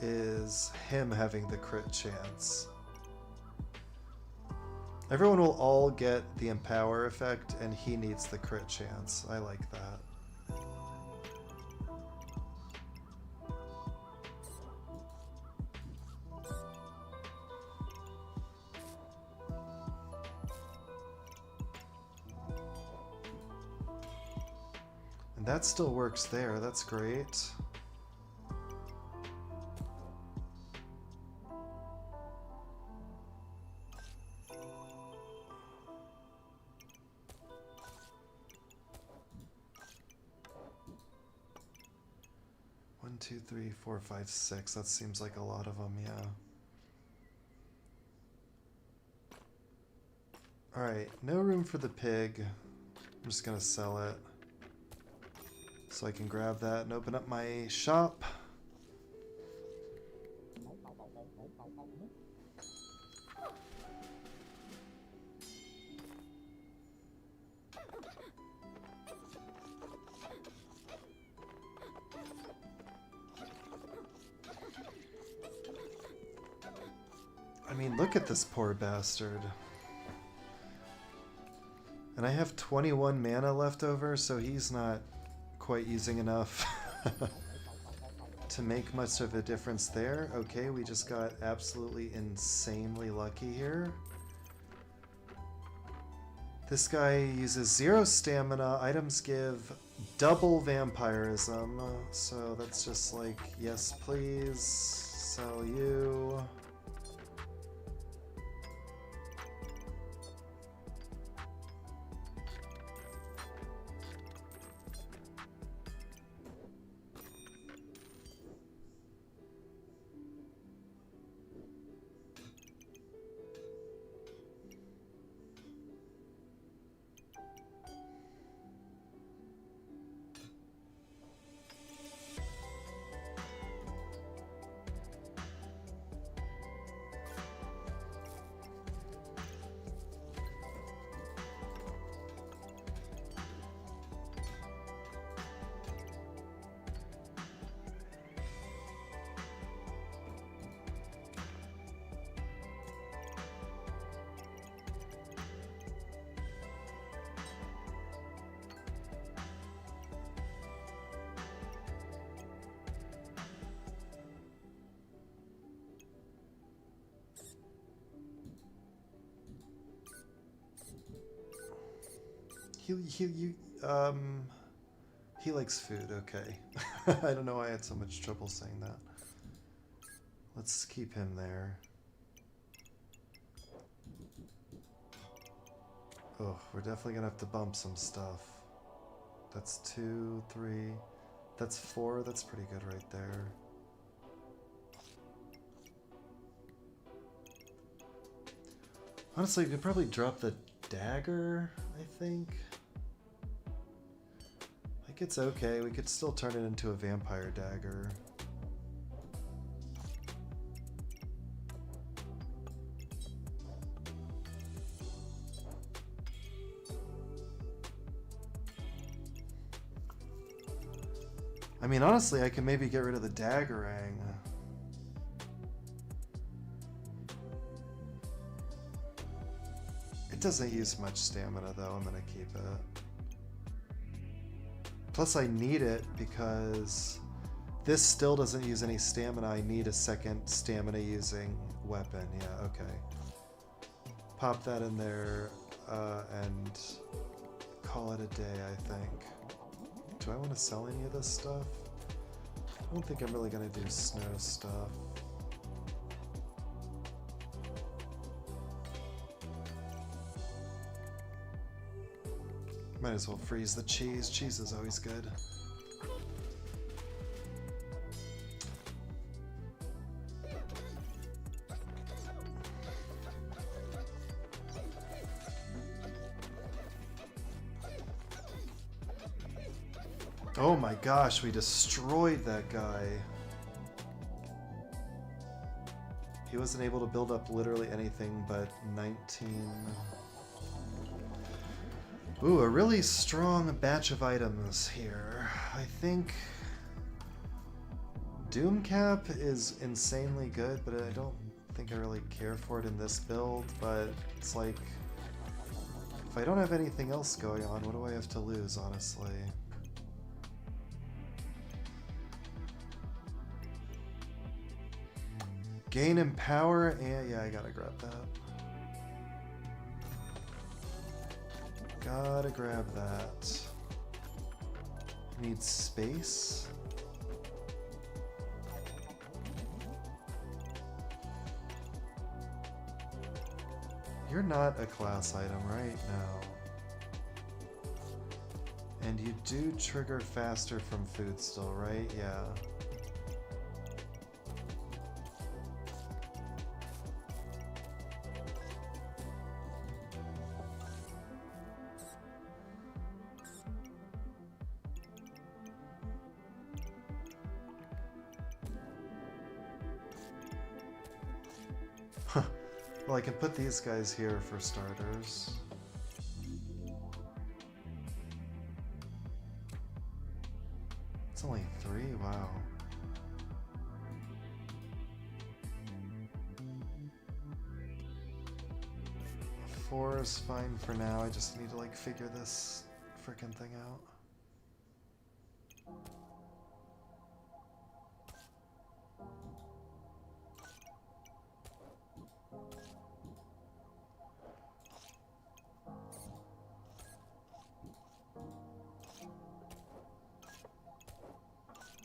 A: is him having the crit chance. Everyone will all get the empower effect and he needs the crit chance. I like that. And that still works there, that's great. One, two, three, four, five, six. That seems like a lot of them, yeah. Alright, no room for the pig. I'm just gonna sell it. So I can grab that and open up my shop. I mean, look at this poor bastard. And I have 21 mana left over, so he's not quite using enough to make much of a difference there. Okay, we just got absolutely insanely lucky here. This guy uses 0 stamina. Items give double vampirism. So that's just like, yes please, sell you. He likes food, okay. I don't know why I had so much trouble saying that. Let's keep him there. Oh, we're definitely gonna have to bump some stuff. That's 2, 3, that's 4, that's pretty good right there. Honestly, we could probably drop the dagger, I think. Like, it's okay, we could still turn it into a vampire dagger. I mean, honestly, I can maybe get rid of the daggerang. It doesn't use much stamina, though. I'm gonna keep it. Plus, I need it because this still doesn't use any stamina. I need a second stamina-using weapon. Yeah, okay. Pop that in there and call it a day, I think. Do I want to sell any of this stuff? I don't think I'm really going to do snow stuff. Might as well freeze the cheese. Cheese is always good. Oh my gosh, we destroyed that guy. He wasn't able to build up literally anything but 19. Ooh, a really strong batch of items here. I think Doomcap is insanely good, but I don't think I really care for it in this build, but it's like, if I don't have anything else going on, what do I have to lose, honestly? Gain in power, and yeah, I gotta grab that. Gotta grab that. Need space. You're not a class item right now. And you do trigger faster from food still, right? Yeah. Well, I can put these guys here for starters. It's only 3? Wow. Four is fine for now. I just need to like figure this frickin' thing out.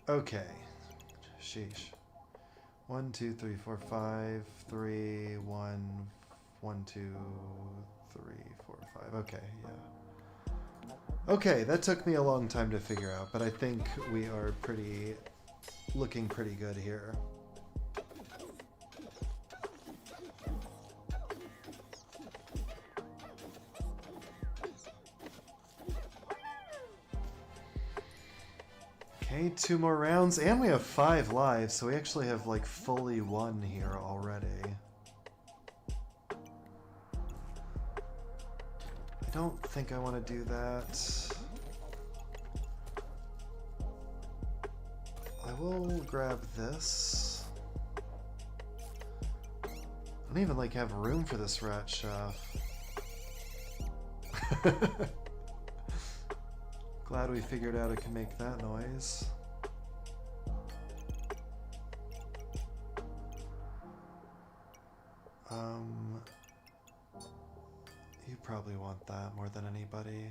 A: Okay. Sheesh. 1, 2, 3, 4, 5, 3, 1, 1, 2, 3, 4, 5. Okay, yeah. Okay, that took me a long time to figure out, but I think we are looking pretty good here. Okay, 2 more rounds, and we have 5 lives, so we actually have like fully won here already. I don't think I want to do that. I will grab this. I don't even like have room for this rat chef. Glad we figured out it can make that noise. You probably want that more than anybody.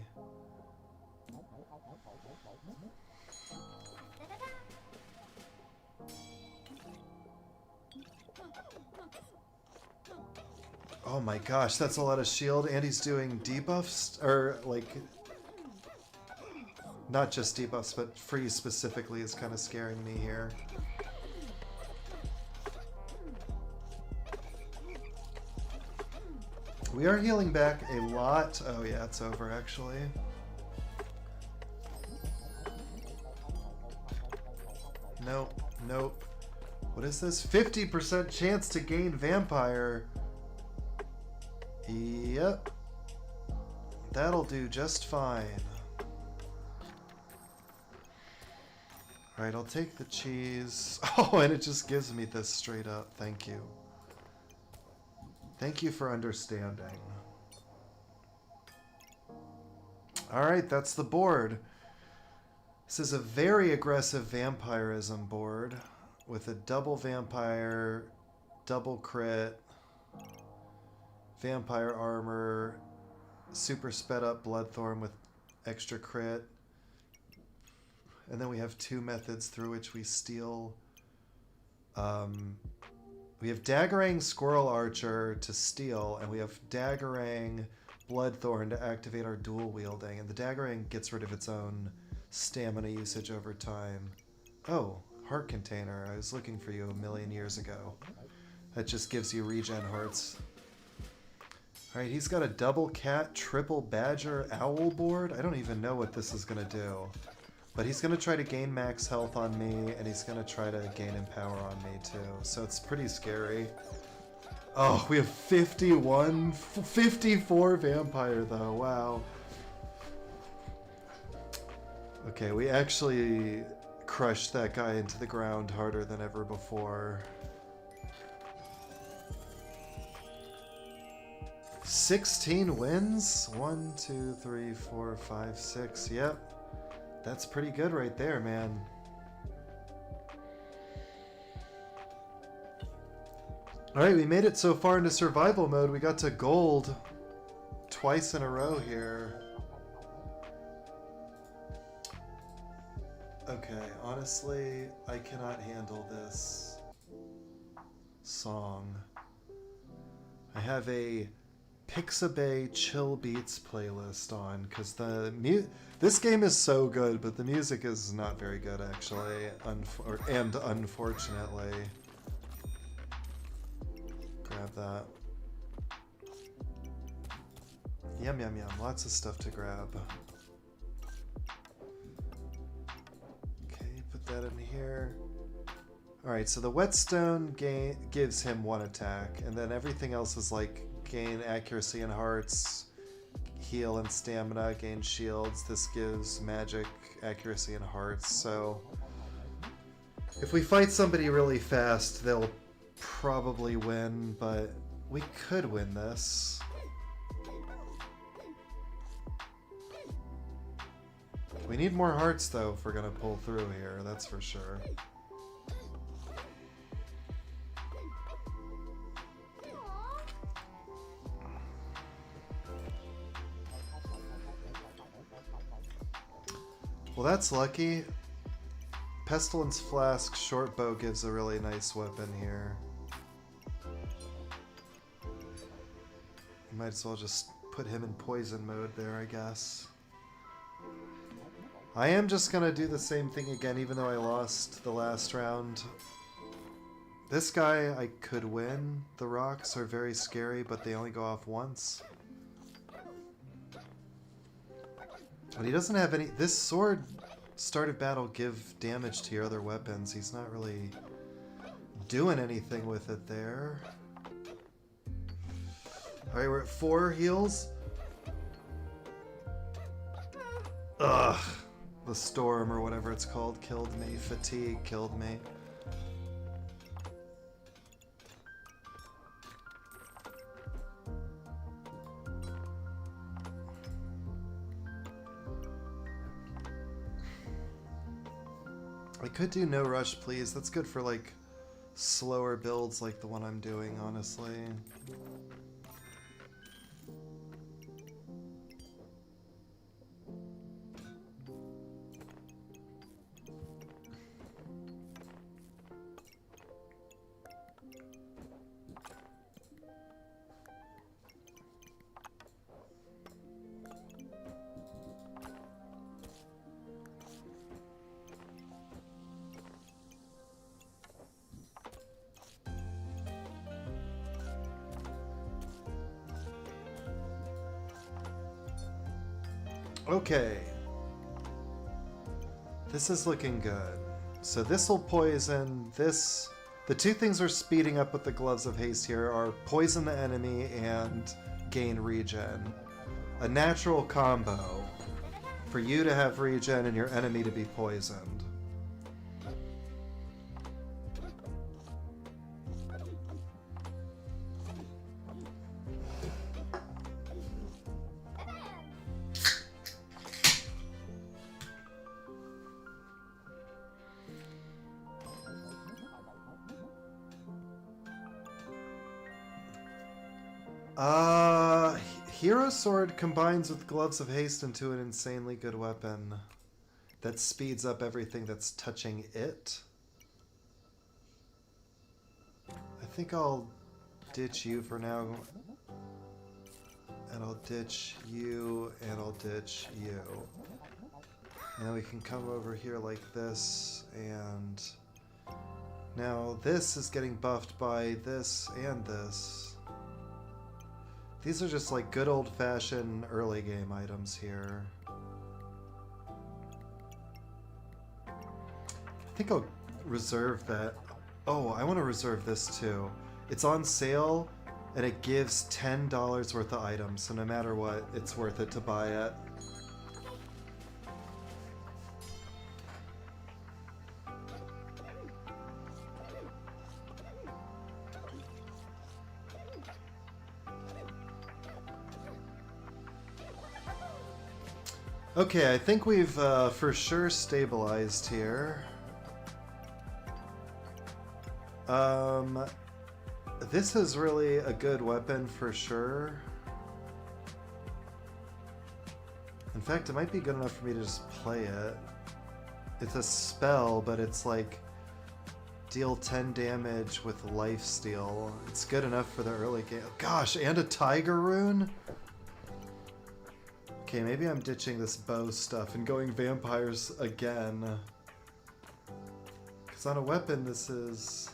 A: Oh my gosh, that's a lot of shield, and he's doing debuffs, or like, not just debuffs, but freeze specifically is kind of scaring me here. We are healing back a lot. Oh yeah, it's over actually. Nope, nope. What is this? 50% chance to gain vampire. Yep. That'll do just fine. Alright, I'll take the cheese. Oh, and it just gives me this straight up. Thank you. Thank you for understanding. Alright, that's the board. This is a very aggressive vampirism board with a double vampire, double crit, vampire armor, super sped up Bloodthorn with extra crit. And then we have 2 methods through which we steal. We have Daggerang Squirrel Archer to steal, and we have Daggerang Bloodthorn to activate our dual wielding. And the Daggerang gets rid of its own stamina usage over time. Oh, heart container. I was looking for you a million years ago. That just gives you regen hearts. Alright, he's got a double cat, triple badger, owl board. I don't even know what this is going to do. But he's going to try to gain max health on me, and he's going to try to gain empower on me too. So it's pretty scary. Oh, we have 54 vampire though. Wow. Okay, we actually crushed that guy into the ground harder than ever before. 16 wins? 1, 2, 3, 4, 5, 6. Yep. That's pretty good right there, man. Alright, we made it so far into survival mode. We got to gold twice in a row here. Okay, honestly, I cannot handle this song. I have a Pixabay Chill Beats playlist on because this game is so good, but the music is not very good actually, and unfortunately. Grab that. Yum yum yum, lots of stuff to grab. Okay, put that in here. Alright, so the whetstone gives him 1 attack, and then everything else is like gain accuracy and hearts, heal and stamina, gain shields. This gives magic, accuracy, and hearts. So if we fight somebody really fast, they'll probably win, but we could win this. We need more hearts though if we're gonna pull through here, that's for sure. Well, that's lucky. Pestilence Flask short bow gives a really nice weapon here. Might as well just put him in poison mode there, I guess. I am just gonna do the same thing again, even though I lost the last round. This guy I could win. The rocks are very scary, but they only go off once. But he doesn't have any... This sword, start of battle, give damage to your other weapons. He's not really doing anything with it there. Alright, we're at 4 heals. Ugh. The storm, or whatever it's called, killed me. Fatigue killed me. I could do no rush, please. That's good for, like, slower builds like the one I'm doing, honestly. Okay. This is looking good. So this will poison this. The two things we're speeding up with the Gloves of Haste here are poison the enemy and gain regen. A natural combo for you to have regen and your enemy to be poisoned. Hero Sword combines with Gloves of Haste into an insanely good weapon that speeds up everything that's touching it. I think I'll ditch you for now. And I'll ditch you, and I'll ditch you. And then we can come over here like this, and... Now this is getting buffed by this and this. These are just like good old-fashioned early game items here. I think I'll reserve that. Oh, I want to reserve this too. It's on sale and it gives $10 worth of items, so no matter what, it's worth it to buy it. Okay, I think we've for sure stabilized here. This is really a good weapon for sure. In fact, it might be good enough for me to just play it. It's a spell, but it's like deal 10 damage with lifesteal. It's good enough for the early game. Gosh, and a tiger rune? Okay, maybe I'm ditching this bow stuff and going vampires again. Because on a weapon, this is...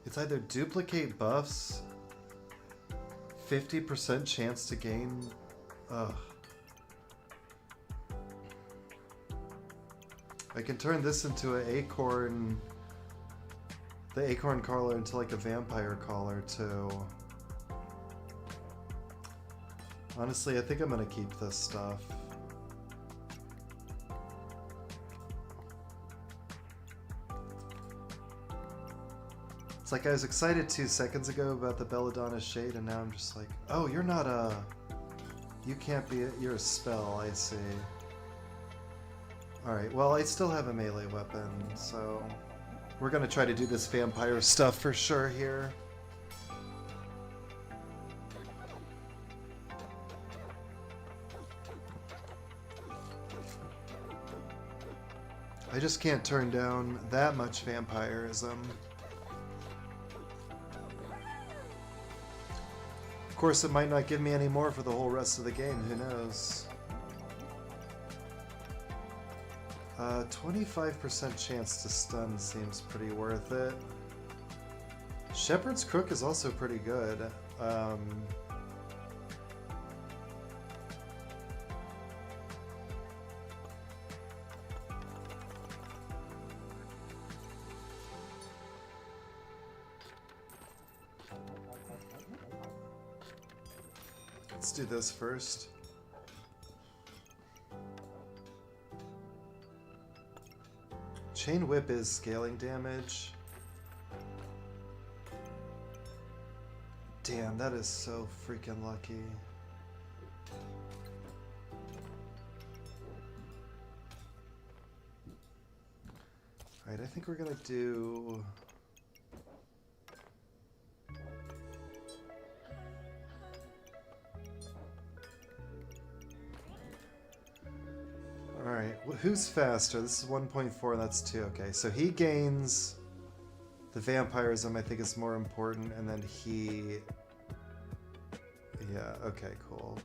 A: It's either duplicate buffs, 50% chance to gain... Ugh. I can turn this into an acorn... The acorn collar into like a vampire collar too. Honestly, I think I'm gonna keep this stuff. It's like I was excited 2 seconds ago about the Belladonna Shade, and now I'm just like, oh, you're not a... You can't be a... You're a spell, I see. Alright, well, I still have a melee weapon, so... We're gonna try to do this vampire stuff for sure here. I just can't turn down that much vampirism. Of course, it might not give me any more for the whole rest of the game, who knows? 25% chance to stun seems pretty worth it. Shepherd's Crook is also pretty good. Let's do this first. Chain Whip is scaling damage. Damn, that is so freaking lucky. Alright, I think we're gonna do... Alright, who's faster? This is 1.4 and that's 2. Okay, so he gains the vampirism, I think is more important, and then he... Yeah, okay, cool.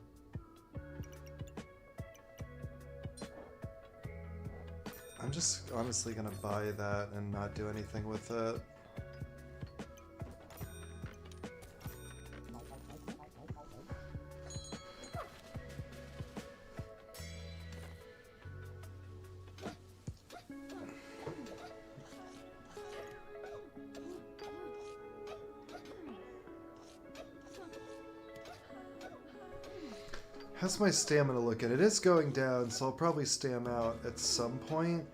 A: I'm just honestly gonna buy that and not do anything with it. How's my stamina looking? It is going down, so I'll probably stam out at some point.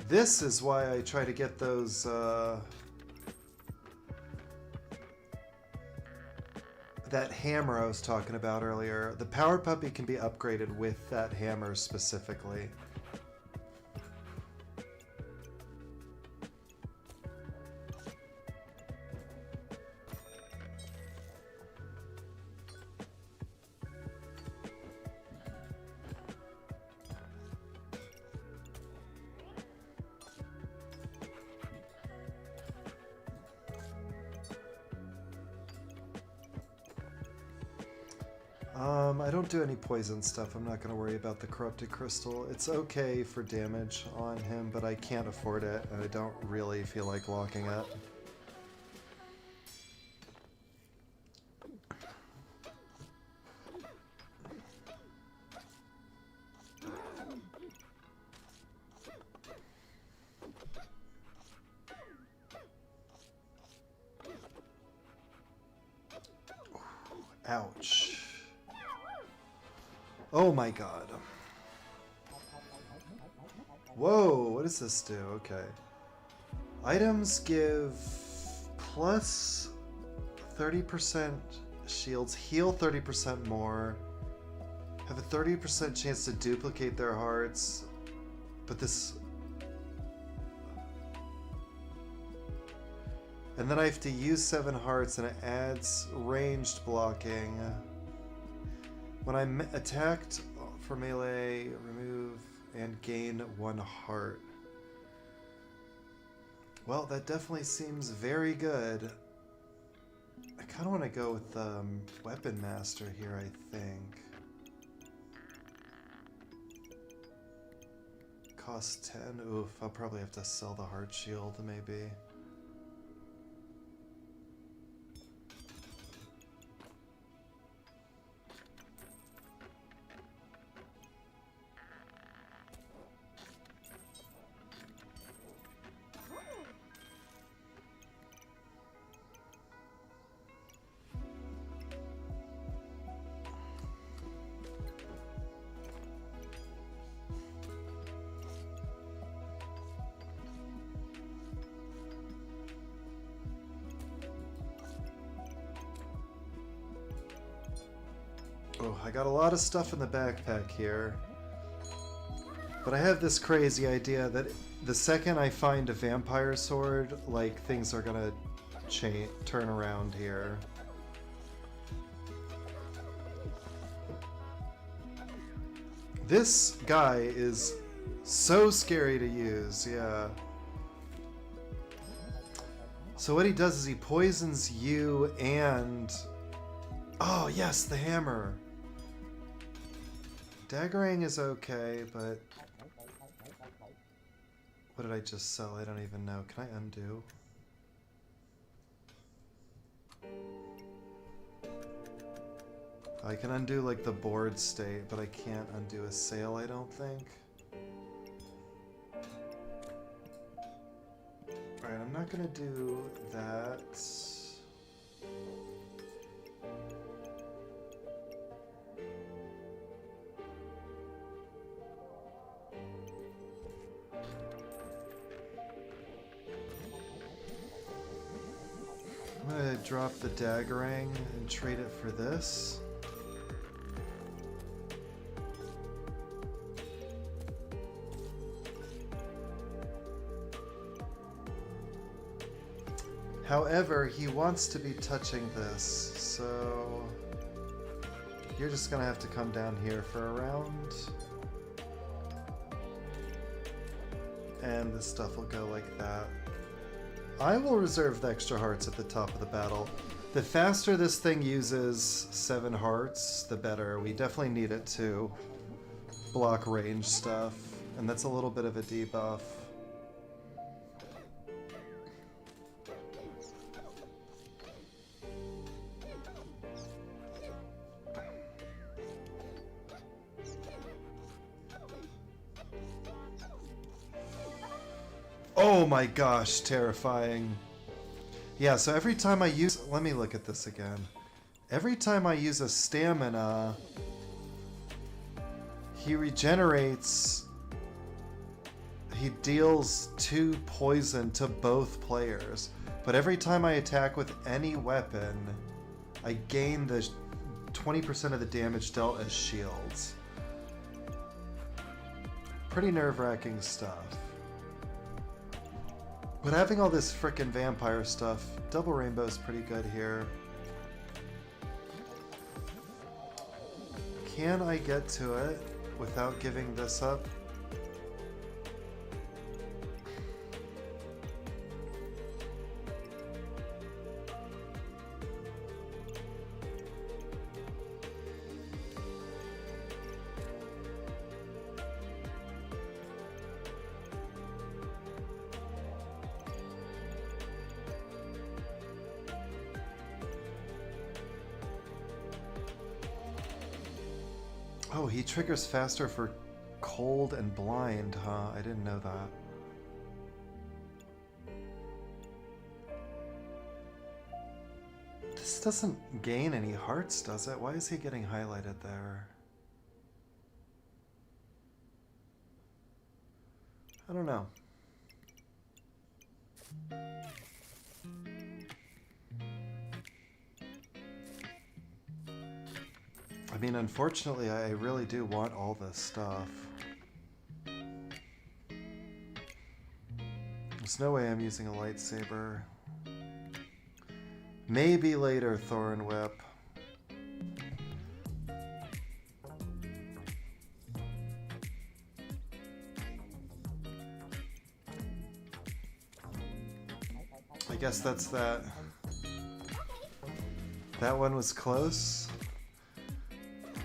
A: This is why I try to get those, that hammer I was talking about earlier. The Power Puppy can be upgraded with that hammer specifically. I don't do any poison stuff. I'm not going to worry about the Corrupted Crystal. It's okay for damage on him, but I can't afford it, and I don't really feel like locking it. Ouch. Oh my god. Whoa, what does this do? Okay. Items give plus 30% shields, heal 30% more, have a 30% chance to duplicate their hearts, but this... And then I have to use 7 hearts and it adds ranged blocking. When I'm attacked for melee, remove and gain 1 heart. Well, that definitely seems very good. I kind of want to go with Weapon Master here, I think. Cost 10. Oof, I'll probably have to sell the Heart Shield, maybe. Oh, I got a lot of stuff in the backpack here. But I have this crazy idea that the second I find a vampire sword, like, things are gonna turn around here. This guy is so scary to use, yeah. So what he does is he poisons you and... Oh, yes, the hammer. Daggering is okay, but... What did I just sell? I don't even know. Can I undo? I can undo, like, the board state, but I can't undo a sale, I don't think. Alright, I'm not gonna do that. I'm gonna drop the daggering and trade it for this. However, he wants to be touching this, so you're just gonna have to come down here for a round. And this stuff will go like that. I will reserve the extra hearts at the top of the battle. The faster this thing uses 7 hearts, the better. We definitely need it to block range stuff, and that's a little bit of a debuff. Oh my gosh, terrifying. Yeah, so every time I use... Let me look at this again. Every time I use a stamina, he regenerates... He deals 2 poison to both players. But every time I attack with any weapon, I gain the 20% of the damage dealt as shields. Pretty nerve-wracking stuff. But having all this frickin' vampire stuff, Double Rainbow's pretty good here. Can I get to it without giving this up? Oh, he triggers faster for cold and blind, huh? I didn't know that. This doesn't gain any hearts, does it? Why is he getting highlighted there? I don't know. I mean, unfortunately, I really do want all this stuff. There's no way I'm using a lightsaber. Maybe later, Thorn Whip. I guess that's that. That one was close.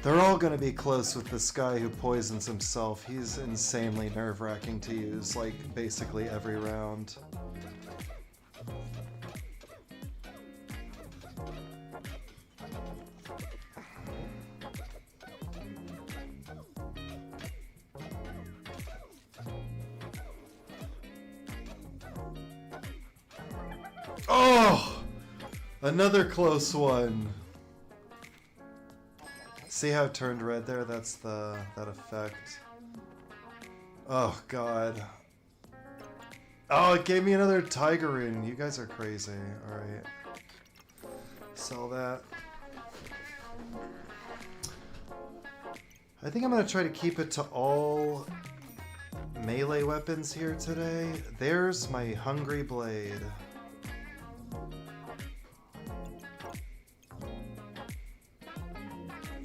A: They're all going to be close with this guy who poisons himself. He's insanely nerve-wracking to use, like, basically every round. Oh! Another close one. See how it turned red there? That's that effect. Oh god. Oh, it gave me another Tiger Rune. You guys are crazy. Alright. Sell that. I think I'm gonna try to keep it to all melee weapons here today. There's my hungry blade.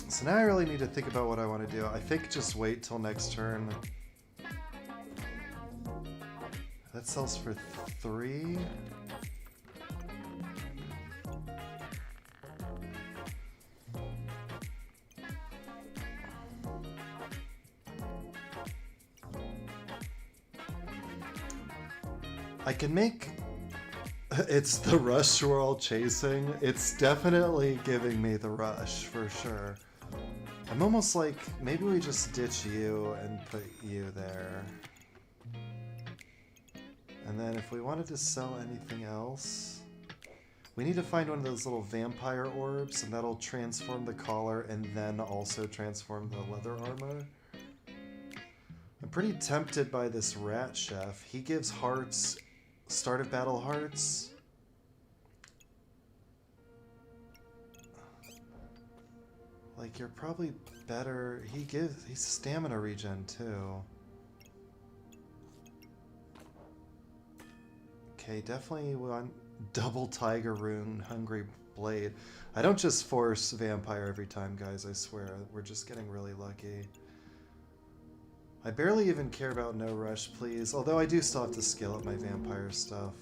A: So now I really need to think about what I want to do. I think just wait till next turn. That sells for 3. I can make... It's the rush we're all chasing. It's definitely giving me the rush, for sure. I'm almost like, maybe we just ditch you and put you there. And then if we wanted to sell anything else... We need to find one of those little vampire orbs, and that'll transform the collar and then also transform the leather armor. I'm pretty tempted by this rat chef. He gives hearts... Start of battle hearts. Like, you're probably better. He's stamina regen too. Okay, definitely want double tiger rune, hungry blade. I don't just force vampire every time, guys, I swear. We're just getting really lucky. I barely even care about no rush, please. Although I do still have to scale up my vampire stuff.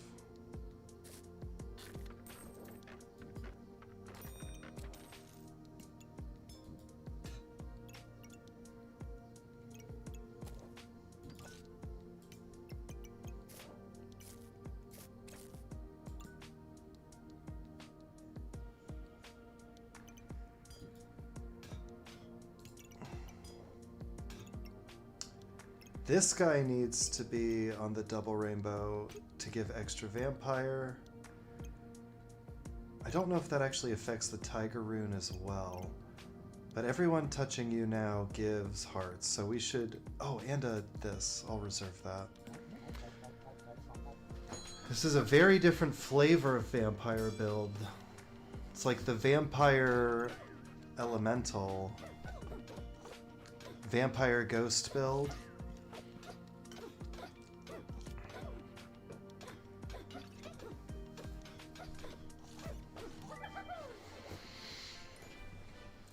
A: This guy needs to be on the double rainbow to give extra vampire. I don't know if that actually affects the tiger rune as well. But everyone touching you now gives hearts, so we should... Oh, and this. I'll reserve that. This is a very different flavor of vampire build. It's like the vampire elemental. Vampire ghost build.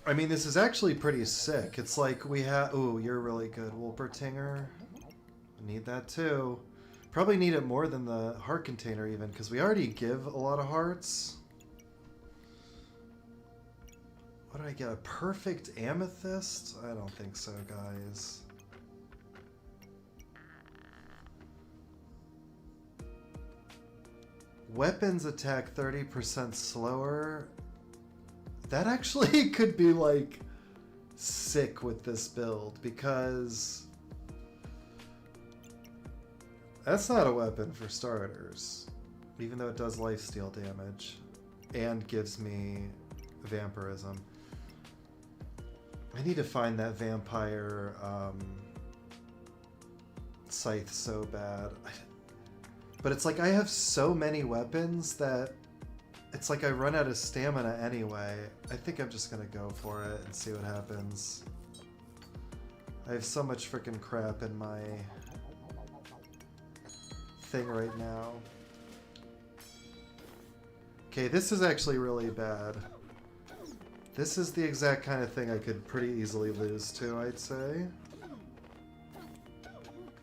A: I mean, this is actually pretty sick. It's like we have... Ooh, you're really good, Wolpertinger. Need that too. Probably need it more than the heart container even, because we already give a lot of hearts. What did I get? A perfect amethyst? I don't think so, guys. Weapons attack 30% slower. That actually could be, like, sick with this build, because that's not a weapon for starters, even though it does lifesteal damage and gives me vampirism. I need to find that vampire scythe so bad. But it's like I have so many weapons that it's like I run out of stamina anyway. I think I'm just gonna go for it and see what happens. I have so much freaking crap in my thing right now. Okay, this is actually really bad. This is the exact kind of thing I could pretty easily lose to, I'd say.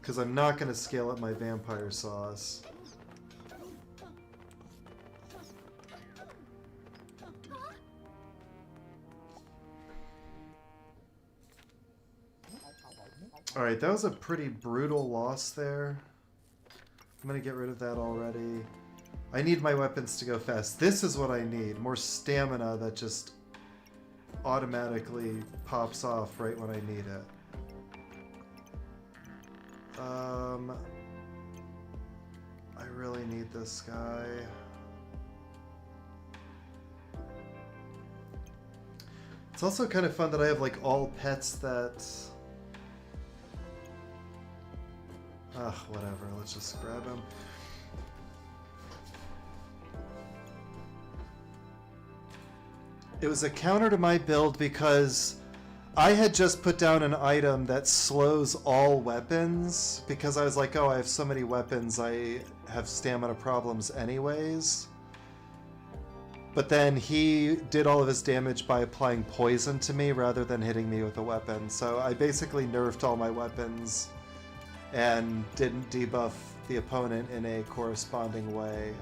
A: Because I'm not gonna scale up my vampire sauce. Alright, that was a pretty brutal loss there. I'm gonna get rid of that already. I need my weapons to go fast. This is what I need. More stamina that just automatically pops off right when I need it. I really need this guy. It's also kind of fun that I have like all pets that... Ugh, whatever, let's just grab him. It was a counter to my build because I had just put down an item that slows all weapons because I was like, oh, I have so many weapons, I have stamina problems anyways. But then he did all of his damage by applying poison to me rather than hitting me with a weapon. So I basically nerfed all my weapons and didn't debuff the opponent in a corresponding way.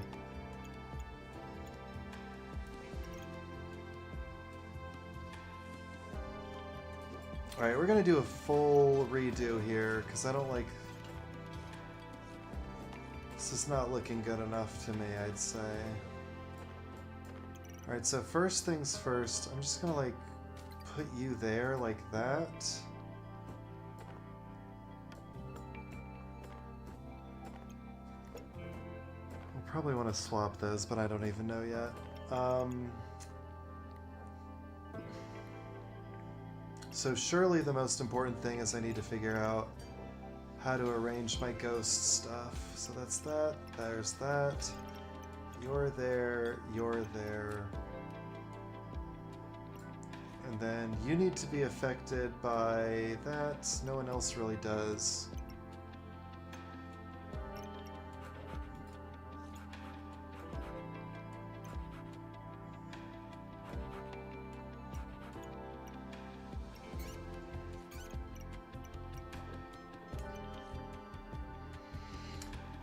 A: Alright, we're gonna do a full redo here, because I don't like... This is not looking good enough to me, I'd say. Alright, so first things first, I'm just gonna, like, put you there like that. We'll probably want to swap those, but I don't even know yet. So surely the most important thing is I need to figure out how to arrange my ghost stuff. So that's that, there's that, you're there, and then you need to be affected by that. No one else really does.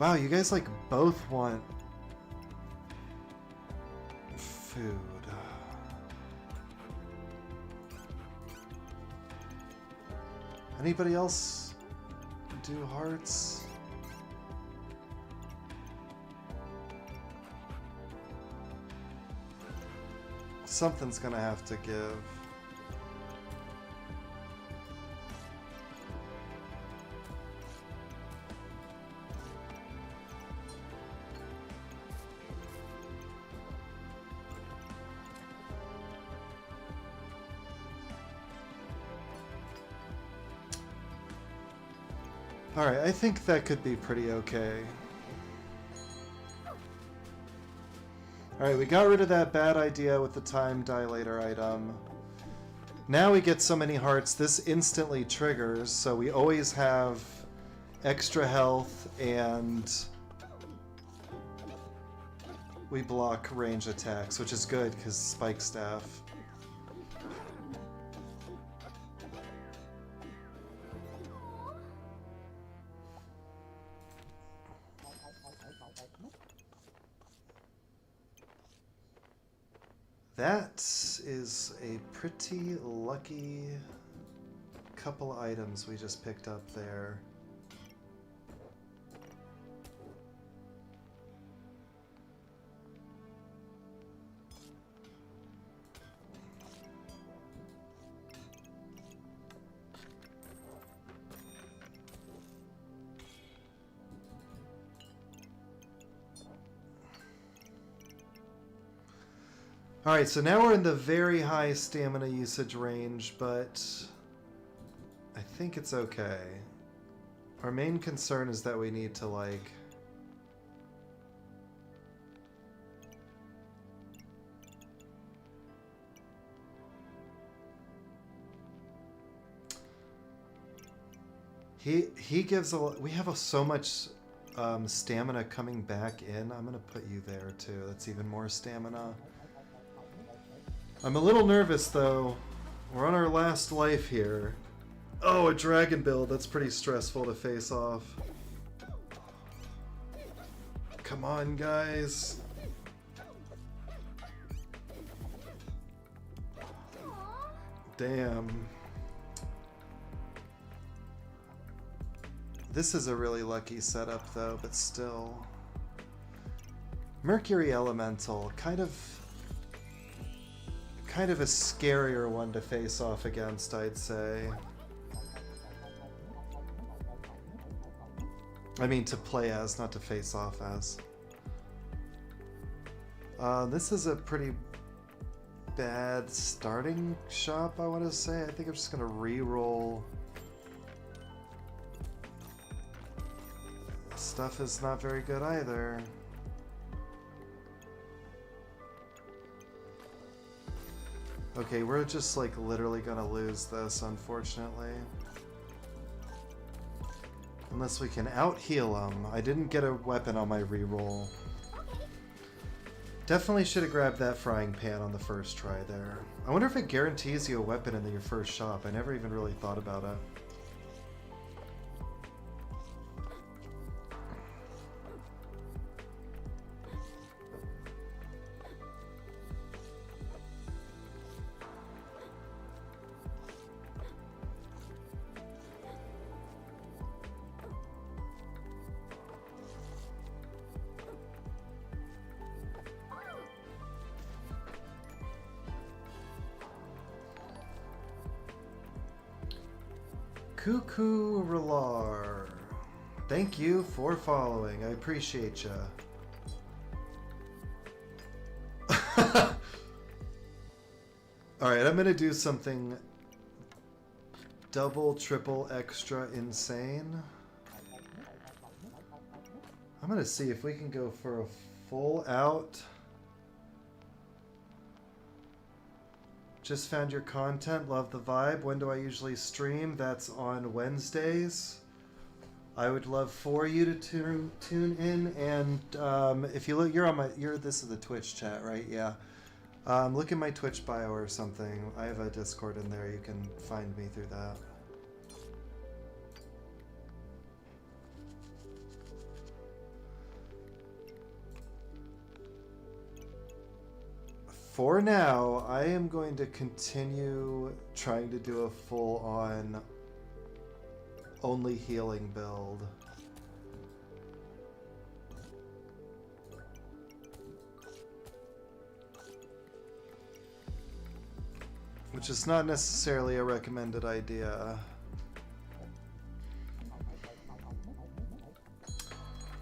A: Wow, you guys like both want food. Anybody else do hearts? Something's gonna have to give. Alright, I think that could be pretty okay. Alright, we got rid of that bad idea with the time dilator item. Now we get so many hearts, this instantly triggers, so we always have extra health and we block range attacks, which is good because spike staff. That is a pretty lucky couple items we just picked up there. Alright, so now we're in the very high stamina usage range, but I think it's okay. Our main concern is that we need to, like... He gives a lot... We have so much stamina coming back in. I'm gonna put you there, too. That's even more stamina. I'm a little nervous, though. We're on our last life here. Oh, a dragon build. That's pretty stressful to face off. Come on, guys. Damn. This is a really lucky setup, though, but still. Mercury Elemental, kind of a scarier one to face off against, I'd say. I mean, to play as, not to face off as. This is a pretty bad starting shop, I want to say. I think I'm just going to re-roll. Stuff is not very good either. Okay, we're just like literally gonna lose this, unfortunately. Unless we can out-heal him. I didn't get a weapon on my reroll. Definitely should have grabbed that frying pan on the first try there. I wonder if it guarantees you a weapon in your first shop. I never even really thought about it. Cuckoo Relar. Thank you for following. I appreciate ya. Alright, I'm gonna do something double, triple, extra insane. I'm gonna see if we can go for a full out. Just found your content, love the vibe. When do I usually stream? That's on Wednesdays. I would love for you to tune in, and if you look, this is the Twitch chat, right? Yeah. Look in my Twitch bio or something. I have a Discord in there. You can find me through that. For now, I am going to continue trying to do a full-on only healing build. Which is not necessarily a recommended idea.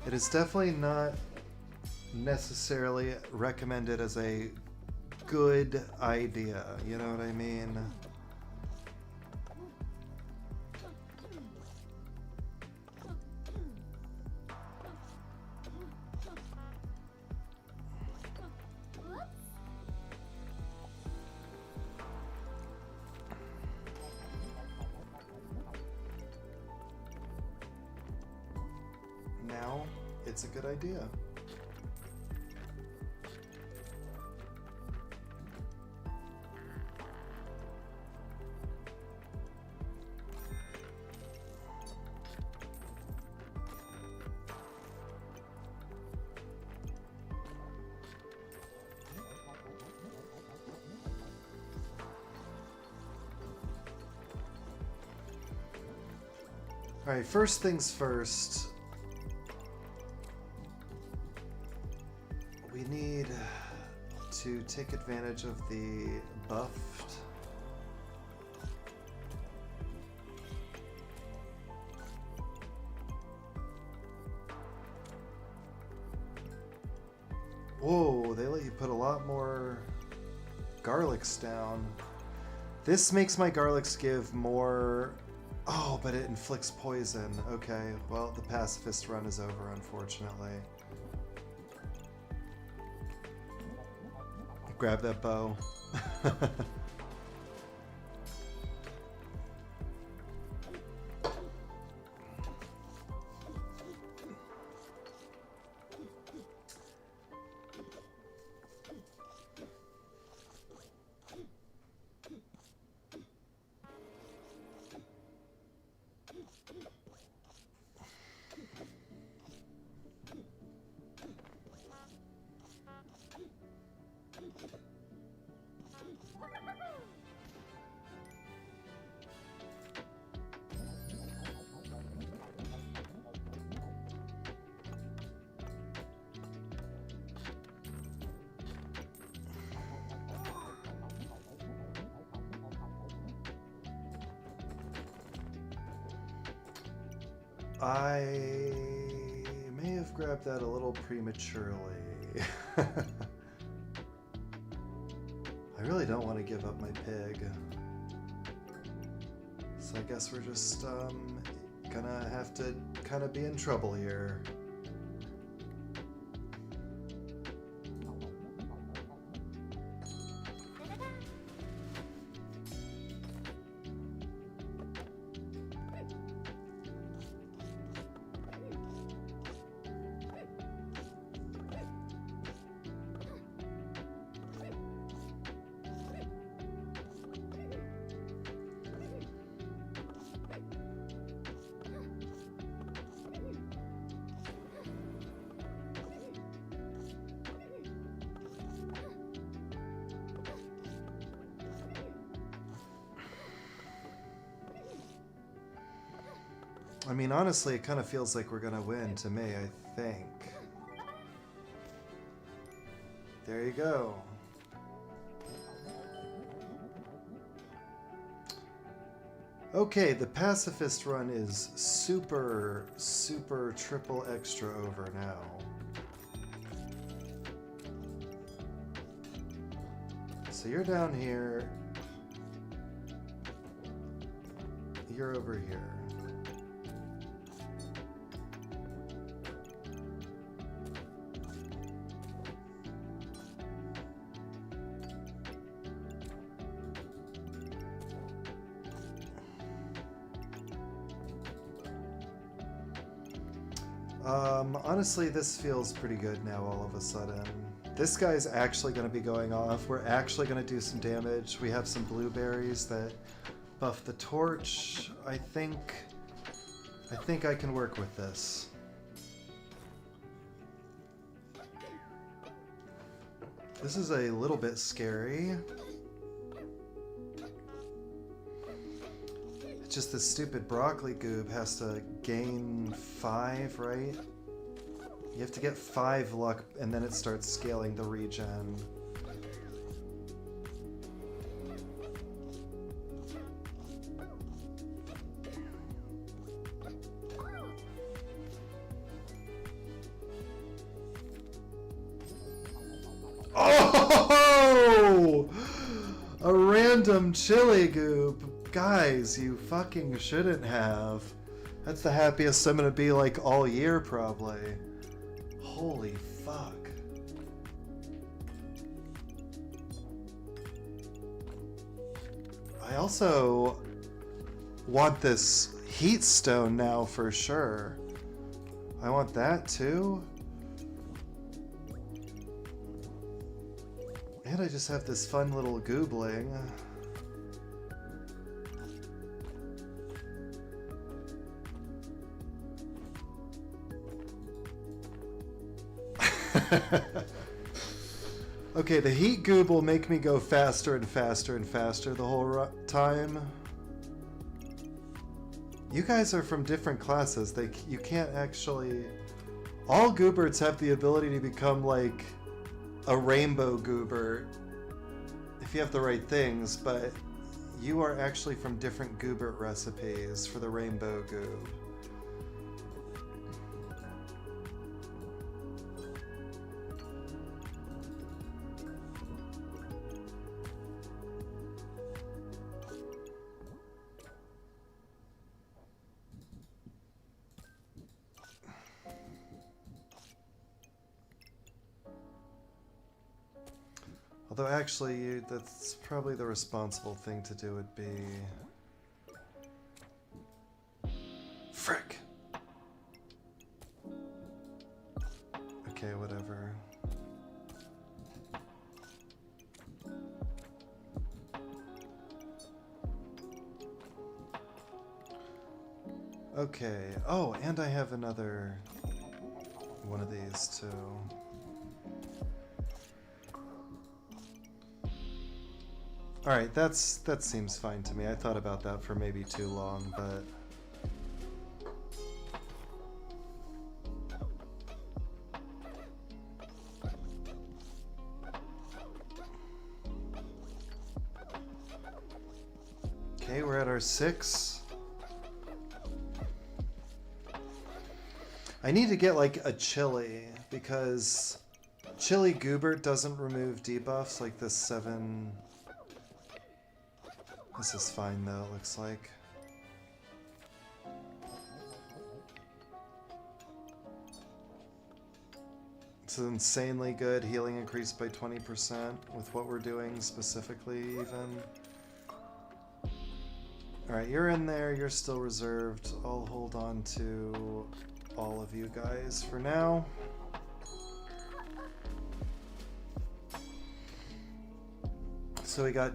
A: It is definitely not necessarily recommended as a good idea, you know what I mean? Now, it's a good idea. Alright, first things first. We need to take advantage of the buffed. Whoa, they let you put a lot more garlics down. This makes my garlics give more... Oh, but it inflicts poison. Okay, well, the pacifist run is over, unfortunately. Grab that bow. I may have grabbed that a little prematurely. I really don't want to give up my pig. So I guess we're just gonna have to kind of be in trouble here. I mean, honestly, it kind of feels like we're gonna win to me, I think. There you go. Okay, the pacifist run is super, super triple extra over now. So you're down here. You're over here. Honestly, this feels pretty good now all of a sudden. This guy's actually going to be going off. We're actually going to do some damage. We have some blueberries that buff the torch. I think I can work with this. This is a little bit scary. It's just this stupid broccoli goob has to gain 5, right? You have to get 5 luck, and then it starts scaling the regen. Oh! A random chili goop. Guys, you fucking shouldn't have. That's the happiest I'm gonna be like all year, probably. Holy fuck. I also want this heat stone now for sure. I want that too. And I just have this fun little goobling. Okay, the heat goob will make me go faster and faster and faster the whole time. You guys are from different classes. You can't actually... All gooberts have the ability to become like a rainbow goober if you have the right things, but you are actually from different goobert recipes for the rainbow goob. Although actually, that's probably the responsible thing to do would be... Frick! Okay, whatever. Okay. Oh, and I have another one of these too. Alright, that seems fine to me. I thought about that for maybe too long, but... Okay, we're at our 6. I need to get like a chili, because Chili Goobert doesn't remove debuffs like this 7... This is fine though, it looks like. It's insanely good. Healing increased by 20% with what we're doing specifically even. Alright, you're in there, you're still reserved. I'll hold on to all of you guys for now. So we got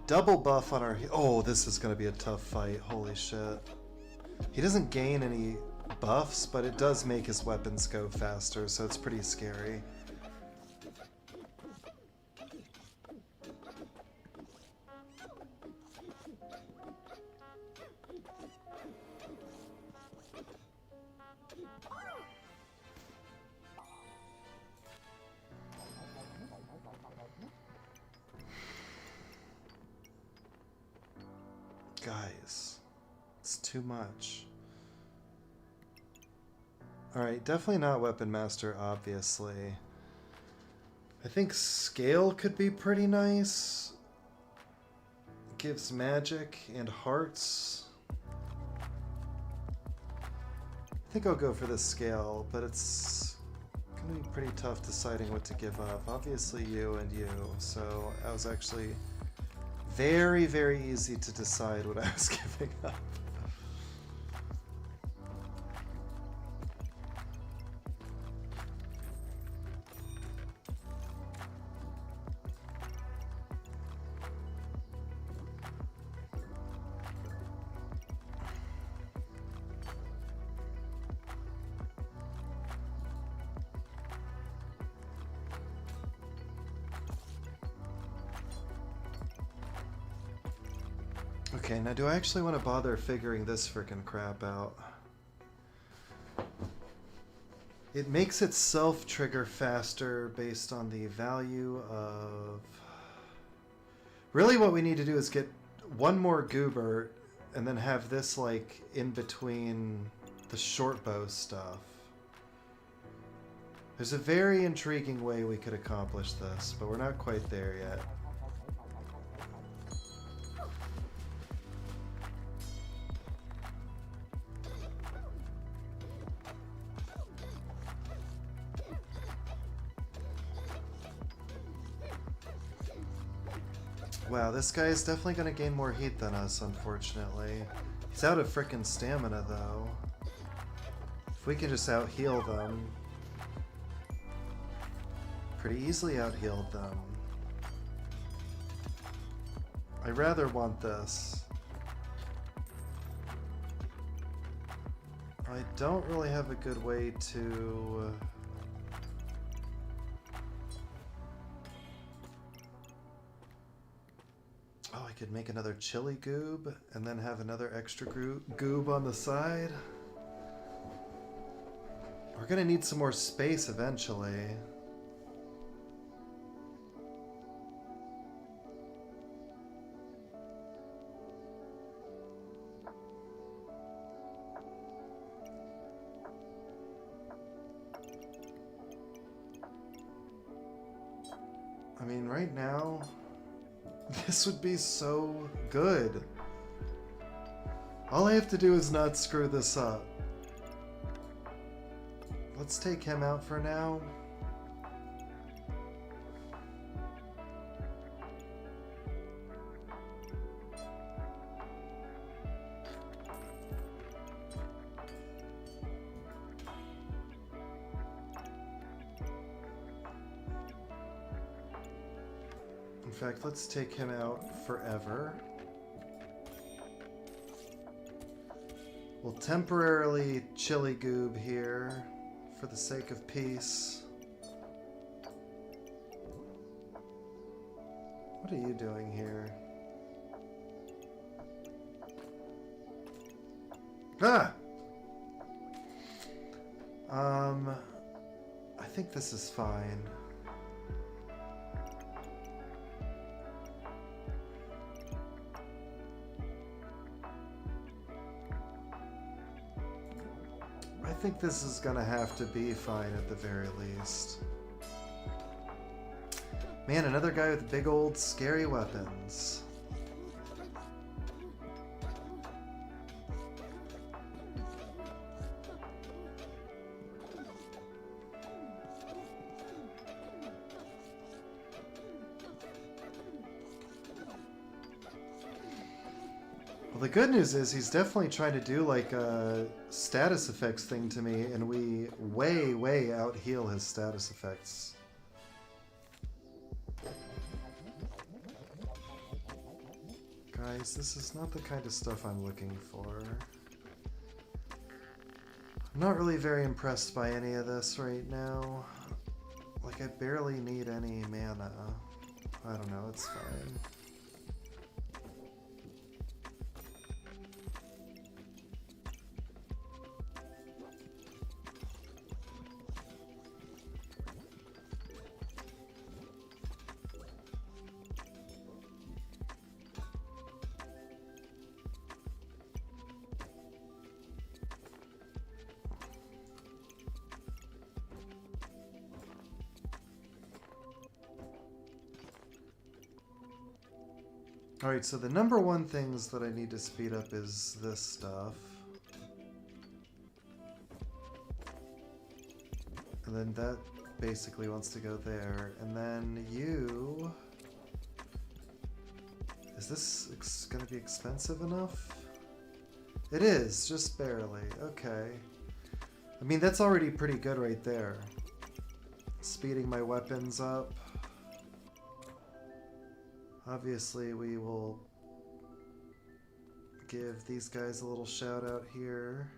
A: double buff on our... Oh, this is going to be a tough fight. Holy shit. He doesn't gain any buffs, but it does make his weapons go faster, so it's pretty scary. Guys, it's too much. Alright, definitely not Weapon Master, obviously. I think Scale could be pretty nice. Gives magic and hearts. I think I'll go for the Scale, but it's gonna be pretty tough deciding what to give up. Obviously you and you, so I was actually very, very easy to decide what I was giving up. Okay, now do I actually want to bother figuring this frickin' crap out? It makes itself trigger faster based on the value of... Really what we need to do is get one more goober and then have this like in between the short bow stuff. There's a very intriguing way we could accomplish this, but we're not quite there yet. Wow, this guy is definitely going to gain more heat than us, unfortunately. He's out of frickin' stamina, though. If we can just out-heal them. Pretty easily out-healed them. I rather want this. I don't really have a good way to... Oh, I could make another chili goob and then have another extra goob on the side. We're gonna need some more space eventually. I mean, right now, this would be so good. All I have to do is not screw this up. Let's take him out for now. In fact, let's take him out forever. We'll temporarily chili goob here for the sake of peace. What are you doing here? Ah! I think this is fine. I think this is gonna have to be fine at the very least. Man, another guy with big old scary weapons. Well, the good news is he's definitely trying to do like a status effects thing to me, and we way out heal his status effects. Guys, this is not the kind of stuff I'm looking for. I'm not really very impressed by any of this right now. Like, I barely need any mana. I don't know, it's fine. Alright, so the number one things that I need to speed up is this stuff. And then that basically wants to go there. And then you... Is this going to be expensive enough? It is, just barely. Okay. I mean, that's already pretty good right there. Speeding my weapons up. Obviously, we will give these guys a little shout out here.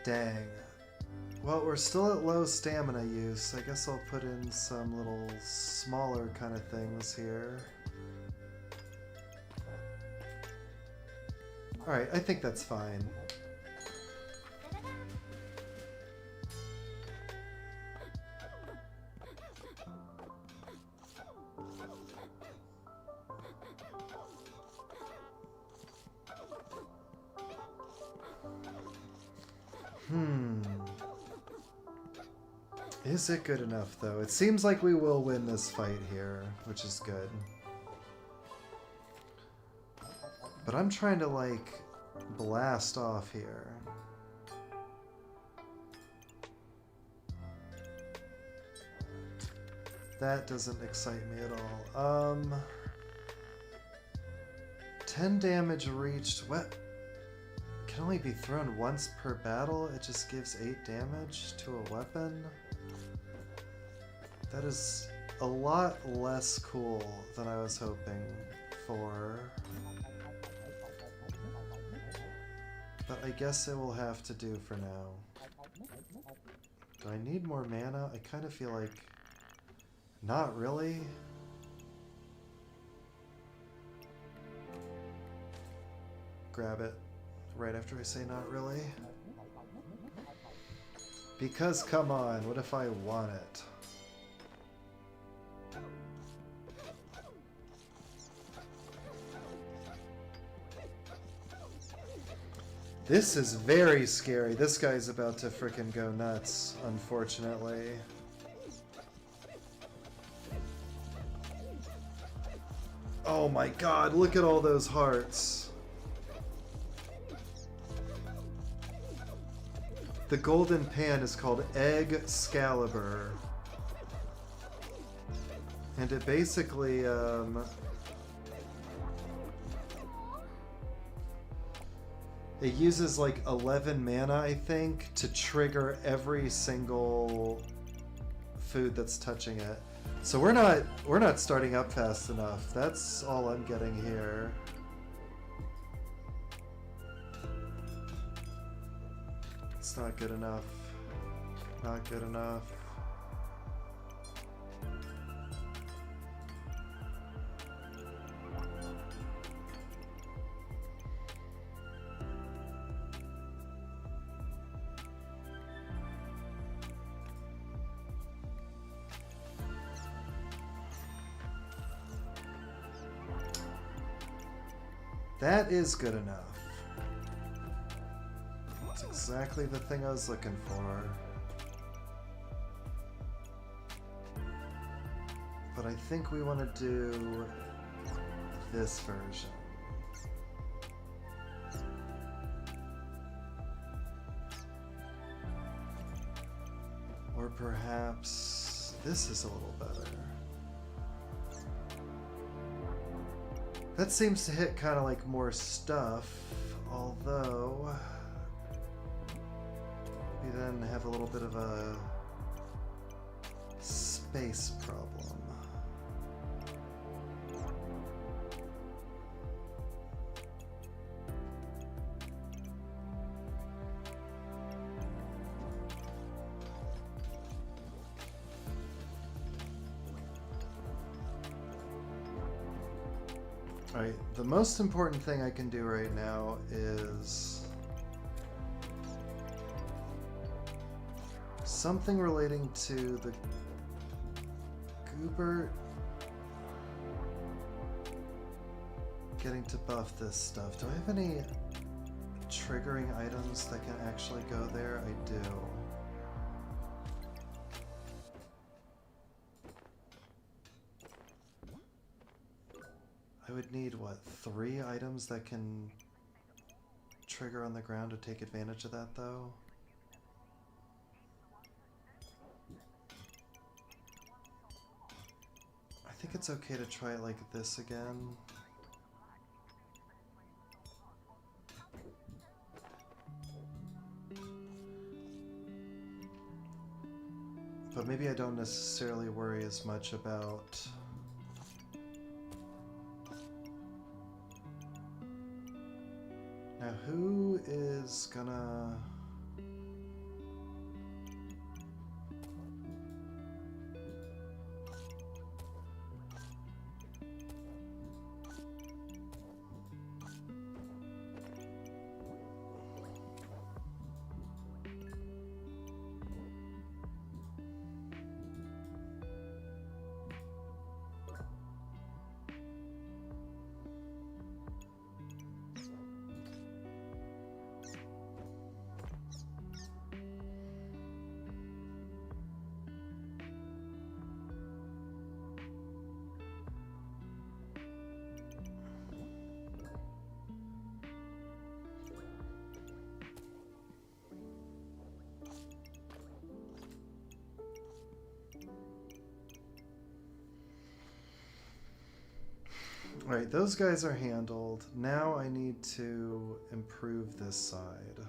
A: Dang. Well, we're still at low stamina use. I guess I'll put in some little smaller kind of things here. Alright, I think that's fine. Is it good enough, though? It seems like we will win this fight here, which is good. But I'm trying to, like, blast off here. That doesn't excite me at all. 10 damage reached. What? Can only be thrown once per battle? It just gives 8 damage to a weapon? That is a lot less cool than I was hoping for. But I guess it will have to do for now. Do I need more mana? I kind of feel like... Not really. Grab it right after I say not really. Because come on, what if I want it? This is very scary. This guy's about to frickin' go nuts, unfortunately. Oh my god, look at all those hearts. The golden pan is called Excalibur. And it basically, it uses like 11 mana, I think, to trigger every single food that's touching it. So we're not starting up fast enough. That's all I'm getting here. It's not good enough. Not good enough. That is good enough. That's exactly the thing I was looking for. But I think we want to do this version. Or perhaps this is a little better. That seems to hit kind of like more stuff, although We then have a little bit of a space problem. Alright, the most important thing I can do right now is something relating to the Goobert getting to buff this stuff. Do I have any triggering items that can actually go there? I do. I would need, what, 3 items that can trigger on the ground to take advantage of that, though? I think it's okay to try it like this again. But maybe I don't necessarily worry as much about now who is gonna Alright, those guys are handled. Now I need to improve this side.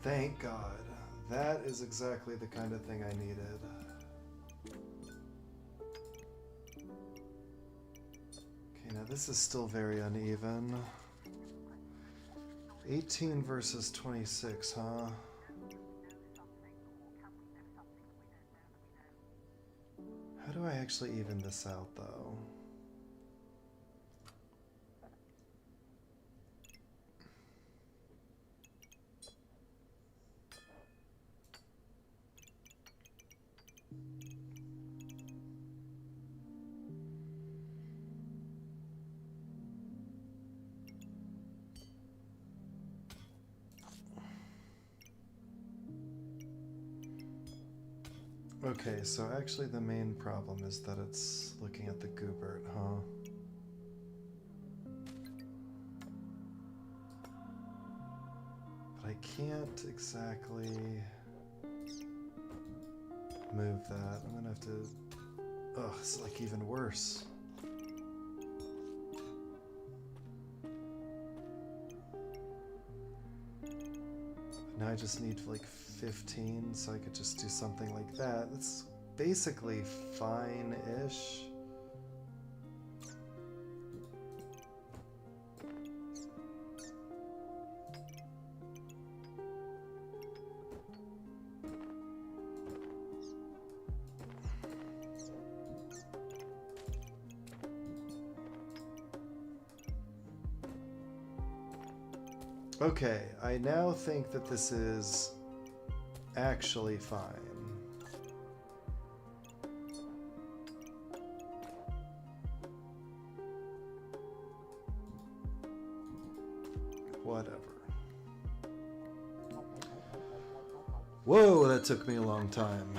A: Thank God. That is exactly the kind of thing I needed. Okay, now this is still very uneven. 18 versus 26, huh? How do I actually even this out, though? Okay, so actually the main problem is that it's looking at the Goobert, huh? But I can't exactly move that. I'm gonna have to... Ugh, it's like even worse. Now I just need like 15, so I could just do something like that. That's basically fine-ish. Okay, I now think that this is actually fine. Whatever. Whoa, that took me a long time.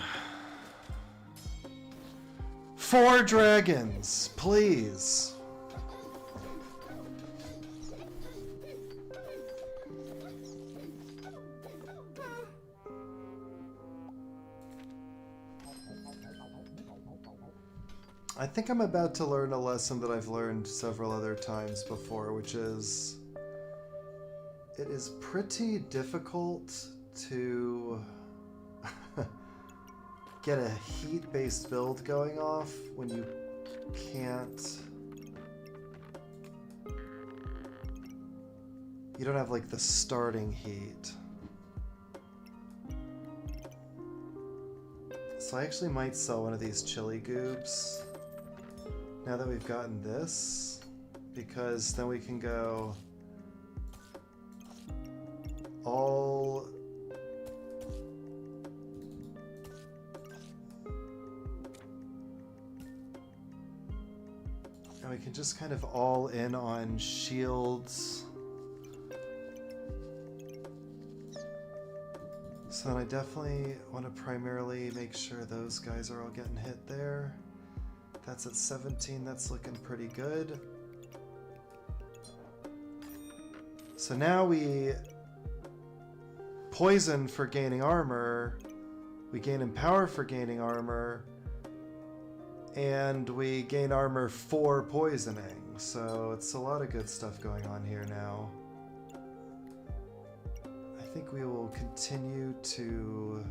A: 4 dragons, please. I think I'm about to learn a lesson that I've learned several other times before, which is it is pretty difficult to get a heat-based build going off when you can't... You don't have like the starting heat. So I actually might sell one of these chili goobs now that we've gotten this, because then we can go all... And we can just kind of all in on shields. So then I definitely want to primarily make sure those guys are all getting hit there. That's at 17, that's looking pretty good. So now we poison for gaining armor, we gain empower for gaining armor, and we gain armor for poisoning. So it's a lot of good stuff going on here now. I think we will continue to...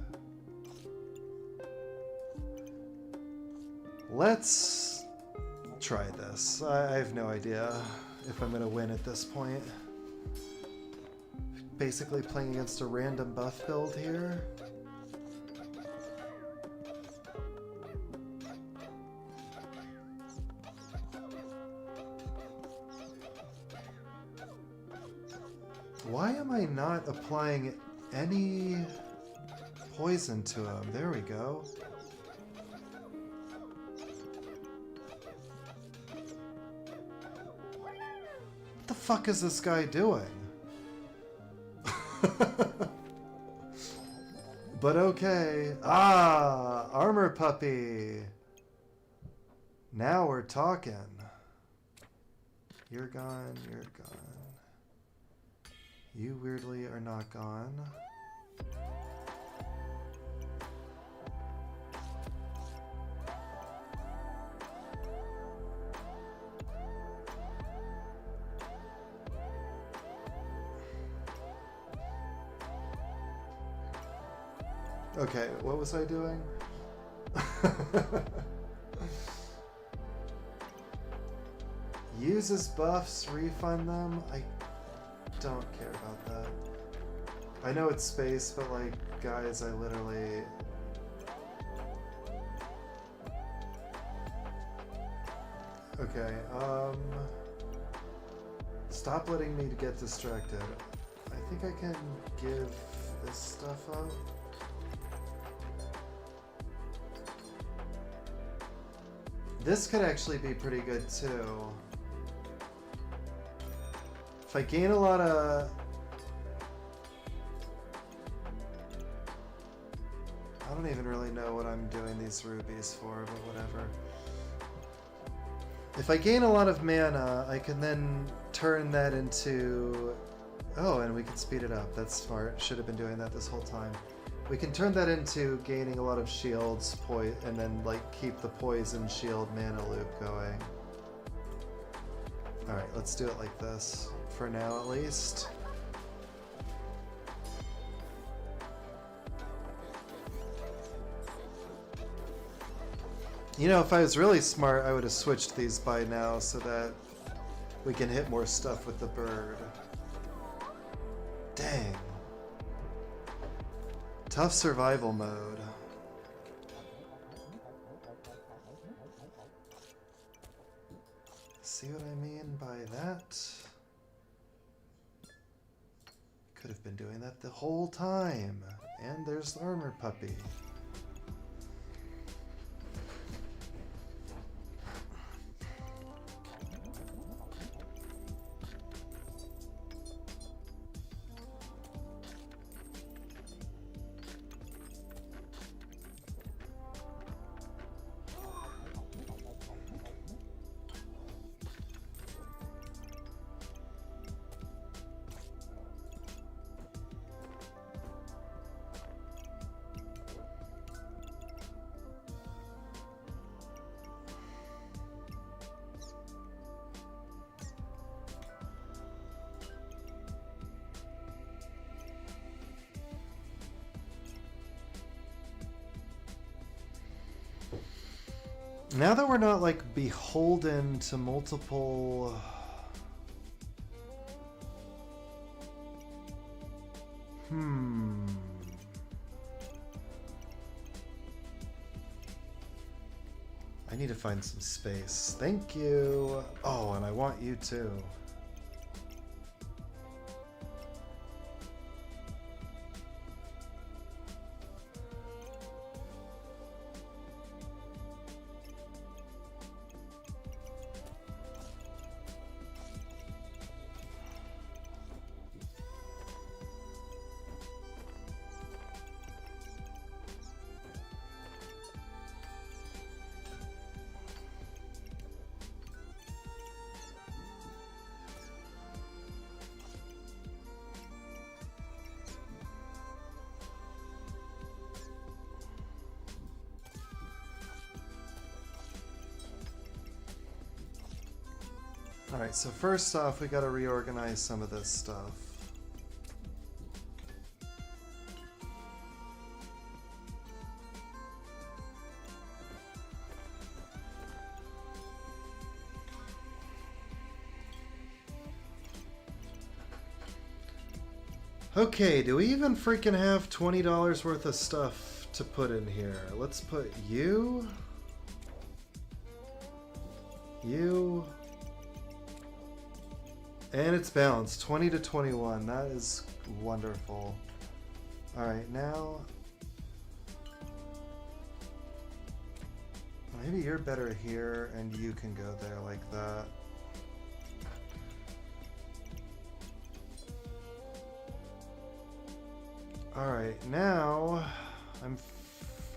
A: Let's try this. I have no idea if I'm going to win at this point. Basically playing against a random buff build here. Why am I not applying any poison to him? There we go. What the fuck is this guy doing? But okay. Ah, armor puppy. Now we're talking. You're gone, you're gone. You weirdly are not gone. Okay, what was I doing? Uses buffs, refund them? I don't care about that. I know it's space, but like, guys, I literally... Okay, stop letting me get distracted. I think I can give this stuff up. This could actually be pretty good too. If I gain a lot of... I don't even really know what I'm doing these rubies for, but whatever. If I gain a lot of mana, I can then turn that into... Oh, and we can speed it up. That's smart. Should have been doing that this whole time. We can turn that into gaining a lot of shields, and then like keep the poison shield mana loop going. Alright, let's do it like this. For now, at least. You know, if I was really smart, I would have switched these by now so that we can hit more stuff with the bird. Dang. Tough survival mode. See what I mean by that? Could have been doing that the whole time. And there's the armor puppy. Now that we're not like beholden to multiple I need to find some space. Thank you. Oh, and I want you too. Alright, so first off, we gotta reorganize some of this stuff. Okay, do we even freaking have $20 worth of stuff to put in here? Let's put you... And it's balanced, 20 to 21. That is wonderful. Alright, now... Maybe you're better here and you can go there like that. Alright, now...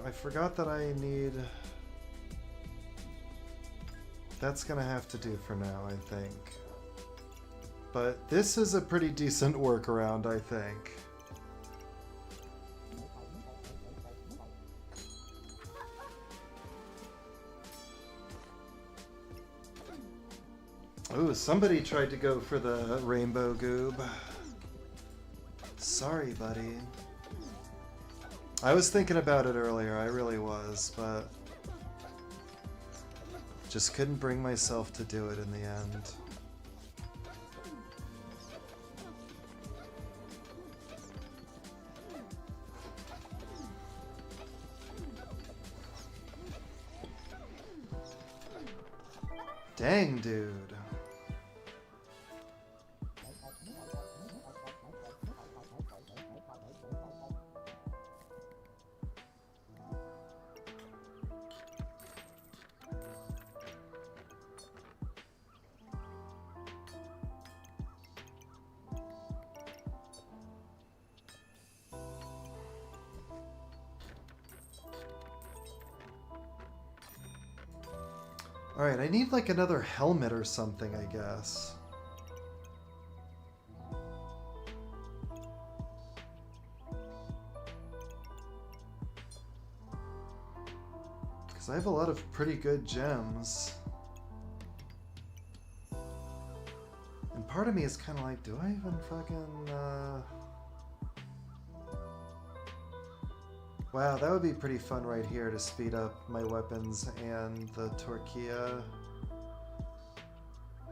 A: I forgot that I need... That's gonna have to do for now, I think. But this is a pretty decent workaround, I think. Ooh, somebody tried to go for the rainbow goob. Sorry, buddy. I was thinking about it earlier, I really was, but just couldn't bring myself to do it in the end. Dang, dude. Alright, I need like another helmet or something, I guess. Because I have a lot of pretty good gems. And part of me is kind of like, do I even fucking, Wow, that would be pretty fun right here to speed up my weapons and the Torquilla.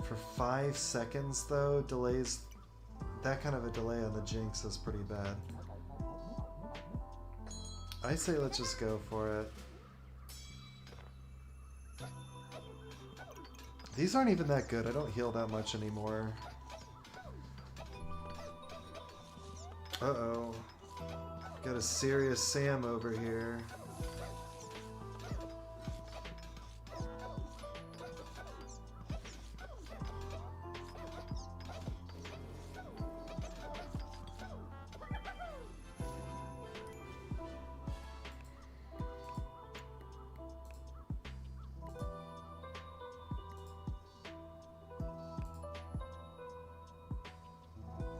A: For 5 seconds though, delays, that kind of a delay on the Jinx is pretty bad. I say let's just go for it. These aren't even that good, I don't heal that much anymore. Uh-oh. Got a serious Sam over here.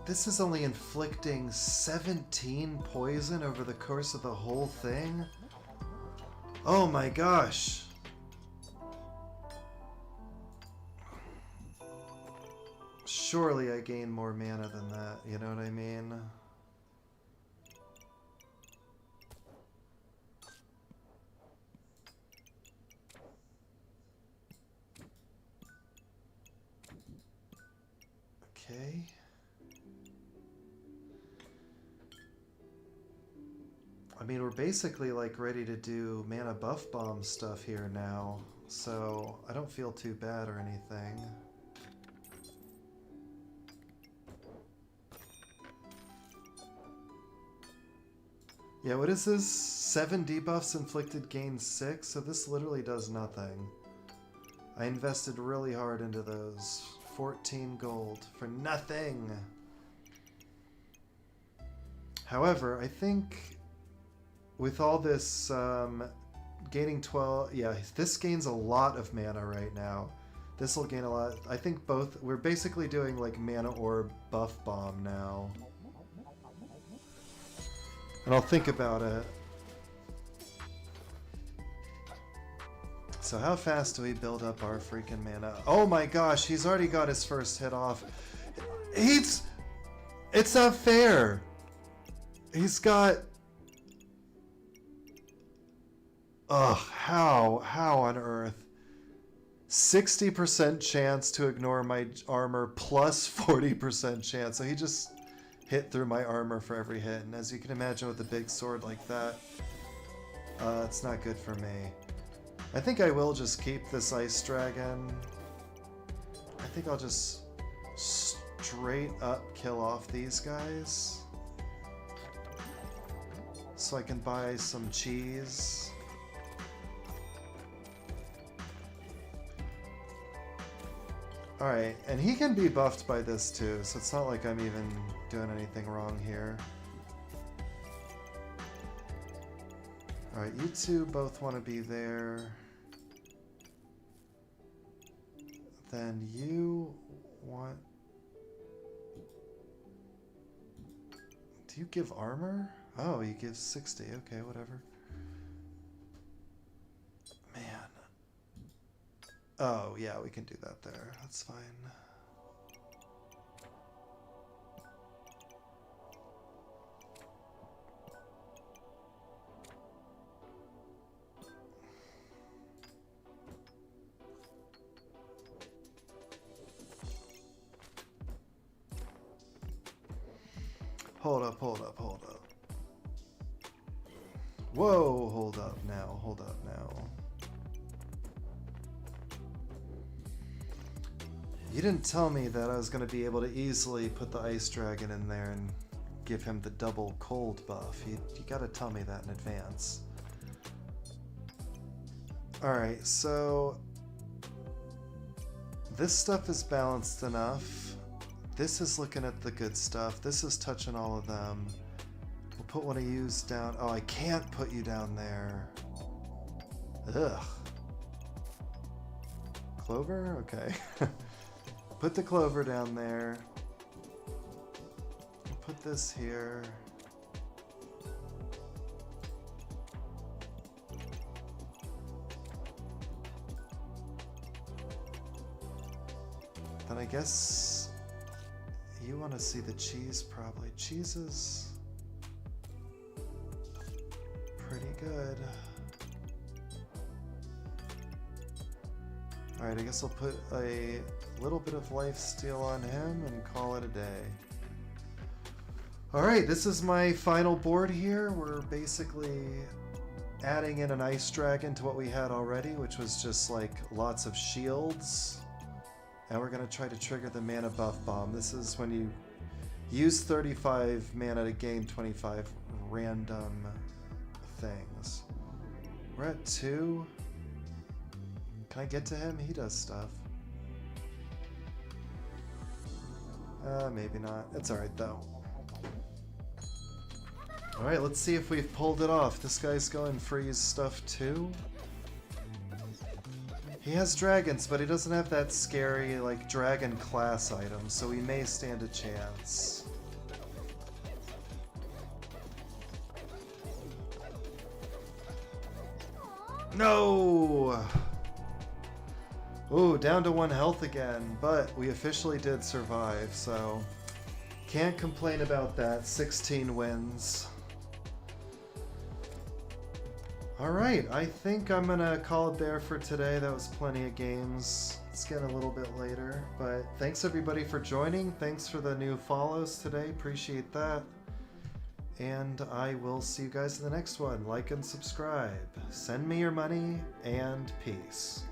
A: This is only inflicting 17 poison over the course of the whole thing? Oh my gosh! Surely I gain more mana than that, you know what I mean? Okay. I mean, we're basically like ready to do mana buff bomb stuff here now, so I don't feel too bad or anything. Yeah, what is this? 7 debuffs inflicted gains 6, so this literally does nothing. I invested really hard into those. 14 gold for nothing! However, I think with all this gaining 12... Yeah, this gains a lot of mana right now. This will gain a lot. I think both... We're basically doing like mana orb buff bomb now. And I'll think about it. So how fast do we build up our freaking mana? Oh my gosh, he's already got his first hit off. It's not fair. He's got... Ugh, how on earth? 60% chance to ignore my armor plus 40% chance. So he just hit through my armor for every hit. And as you can imagine with a big sword like that, it's not good for me. I think I will just keep this ice dragon. I think I'll just straight up kill off these guys. So I can buy some cheese. Alright, and he can be buffed by this too, so it's not like I'm even doing anything wrong here. Alright, you two both want to be there. Then you want... Do you give armor? Oh, he gives 60. Okay, whatever. Man. Oh, yeah, we can do that there. That's fine. Hold up, hold up, hold up. Whoa, hold up now, hold up now. You didn't tell me that I was going to be able to easily put the ice dragon in there and give him the double cold buff. You gotta tell me that in advance. Alright, so this stuff is balanced enough. This is looking at the good stuff. This is touching all of them. We'll put one of yous down. Oh, I can't put you down there. Ugh. Clover? Okay. Put the clover down there. Put this here. Then I guess you want to see the cheese probably. Cheese is pretty good. Alright, I guess I'll put a little bit of lifesteal on him and call it a day. Alright, this is my final board here. We're basically adding in an ice dragon to what we had already, which was just like lots of shields. And we're going to try to trigger the mana buff bomb. This is when Use 35 mana to gain 25 random things. We're at 2. Can I get to him? He does stuff. Maybe not. It's alright though. Alright, let's see if we've pulled it off. This guy's going freeze stuff too. He has dragons, but he doesn't have that scary, like, dragon class item, so we may stand a chance. No! Ooh, down to 1 health again, but we officially did survive, so can't complain about that. 16 wins. Alright, I think I'm gonna call it there for today. That was plenty of games. It's getting a little bit later, but thanks everybody for joining. Thanks for the new follows today. Appreciate that. And I will see you guys in the next one. Like and subscribe. Send me your money, and peace.